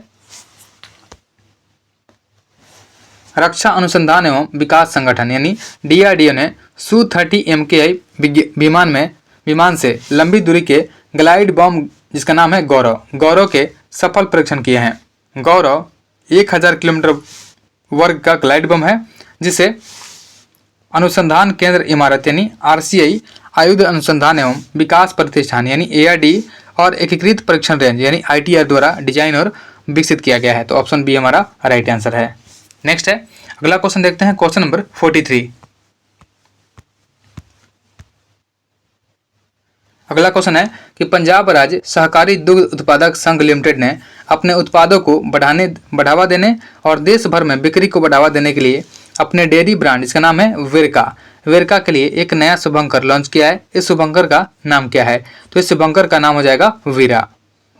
रक्षा अनुसंधान एवं विकास संगठन यानी DRDO ने Su-30 MKI विमान से लंबी दूरी के ग्लाइड बम जिसका नाम है गौरव के सफल परीक्षण किए हैं। गौरव 1000 किलोमीटर वर्ग का ग्लाइड बम है जिसे अनुसंधान केंद्र इमारत यानी RCI, आयुध अनुसंधान एवं विकास प्रतिष्ठान यानी ARD और एकीकृत परीक्षण रेंज यानी ITR द्वारा डिजाइन और विकसित किया गया है। तो ऑप्शन बी हमारा राइट आंसर है। नेक्स्ट है, अगला क्वेश्चन देखते हैं, क्वेश्चन नंबर 43। अगला क्वेश्चन है कि पंजाब राज्य सहकारी दुग्ध उत्पादक संघ लिमिटेड ने अपने उत्पादों को बढ़ावा देने और देश भर में बिक्री को बढ़ावा देने के लिए अपने डेयरी ब्रांड जिसका नाम है वेरका के लिए एक नया शुभंकर लॉन्च किया है। इस शुभंकर का नाम क्या है? तो इस शुभंकर का नाम हो जाएगा वीरा।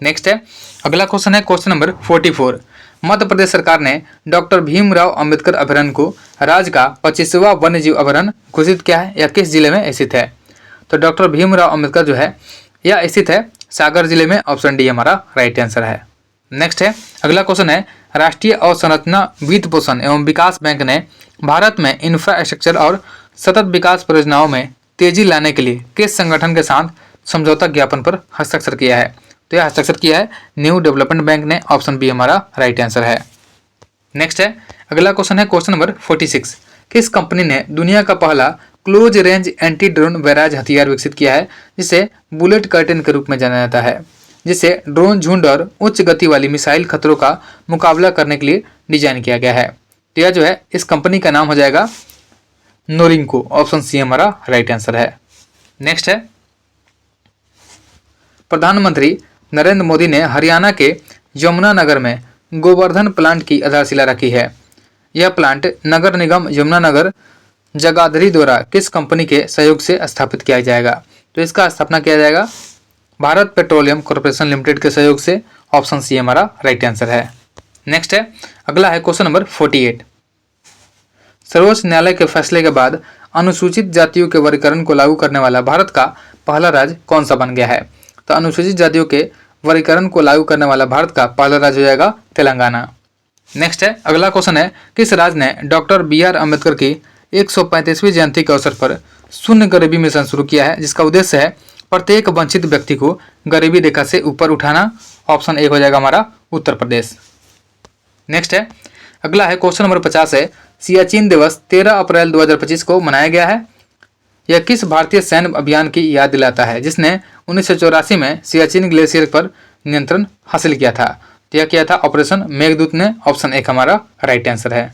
नेक्स्ट है, अगला क्वेश्चन है क्वेश्चन नंबर 44। मध्य प्रदेश सरकार ने डॉक्टर भीमराव अंबेडकर अभयारण्य को राज्य का 25वां वन्य जीव अभयारण्य घोषित किया है। यह किस जिले में स्थित है? तो डॉक्टर भीमराव अंबेडकर जो है यह स्थित है सागर जिले में। ऑप्शन डी हमारा राइट आंसर है। नेक्स्ट है, अगला क्वेश्चन है, राष्ट्रीय अवसंरचना वित्त पोषण एवं विकास बैंक ने भारत में इंफ्रास्ट्रक्चर और सतत विकास परियोजनाओं में तेजी लाने के लिए किस संगठन के साथ समझौता ज्ञापन पर हस्ताक्षर किया है? तो यह हस्ताक्षर किया है न्यू डेवलपमेंट बैंक ने। ऑप्शन बी हमारा राइट आंसर है। नेक्स्ट है, अगला क्वेश्चन है क्वेश्चन नंबर 46। किस कंपनी ने दुनिया का पहला close range anti drone barrage हथियार विकसित किया है जिसे बुलेट कर्टेन के रूप में जाना जाता है, जिसे ड्रोन झुंड और उच्च गति वाली मिसाइल खतरों का मुकाबला करने के लिए डिजाइन किया गया है? तो यह जो है इस कंपनी का नाम हो जाएगा नोरिंको। ऑप्शन सी हमारा राइट आंसर है। नेक्स्ट है, प्रधानमंत्री नरेंद्र मोदी ने हरियाणा के यमुनानगर में गोवर्धन प्लांट की आधारशिला रखी है। यह प्लांट नगर निगम यमुनानगर जगाधरी द्वारा किस कंपनी के सहयोग से स्थापित किया जाएगा? तो इसका स्थापना किया जाएगा भारत पेट्रोलियम कॉर्पोरेशन लिमिटेड के सहयोग से। ऑप्शन सी हमारा राइट आंसर है। नेक्स्ट है, अगला है क्वेश्चन नंबर 48। सर्वोच्च न्यायालय के फैसले के बाद अनुसूचित जातियों के वर्गीकरण को लागू करने वाला भारत का पहला राज्य कौन सा बन गया है? तो अनुसूचित जातियों के वर्गीकरण को लागू करने वाला भारत का पहला राज्य हो जाएगा तेलंगाना। नेक्स्ट है, अगला क्वेश्चन है, किस राज्य ने डॉक्टर BR अम्बेडकर की 135वीं जयंती के अवसर पर शून्य गरीबी मिशन शुरू किया है, जिसका उद्देश्य है प्रत्येक वंचित व्यक्ति को गरीबी रेखा से ऊपर उठाना? ऑप्शन ए हो जाएगा हमारा उत्तर प्रदेश। नेक्स्ट है, अगला है क्वेश्चन नंबर 50 है, सियाचिन दिवस 13 अप्रैल 2025 को मनाया गया है। यह किस भारतीय सैन्य अभियान की याद दिलाता है जिसने 1984 में सियाचिन ग्लेशियर पर नियंत्रण हासिल किया था? तो यह किया था ऑपरेशन मेघदूत ने। ऑप्शन एक हमारा राइट आंसर है।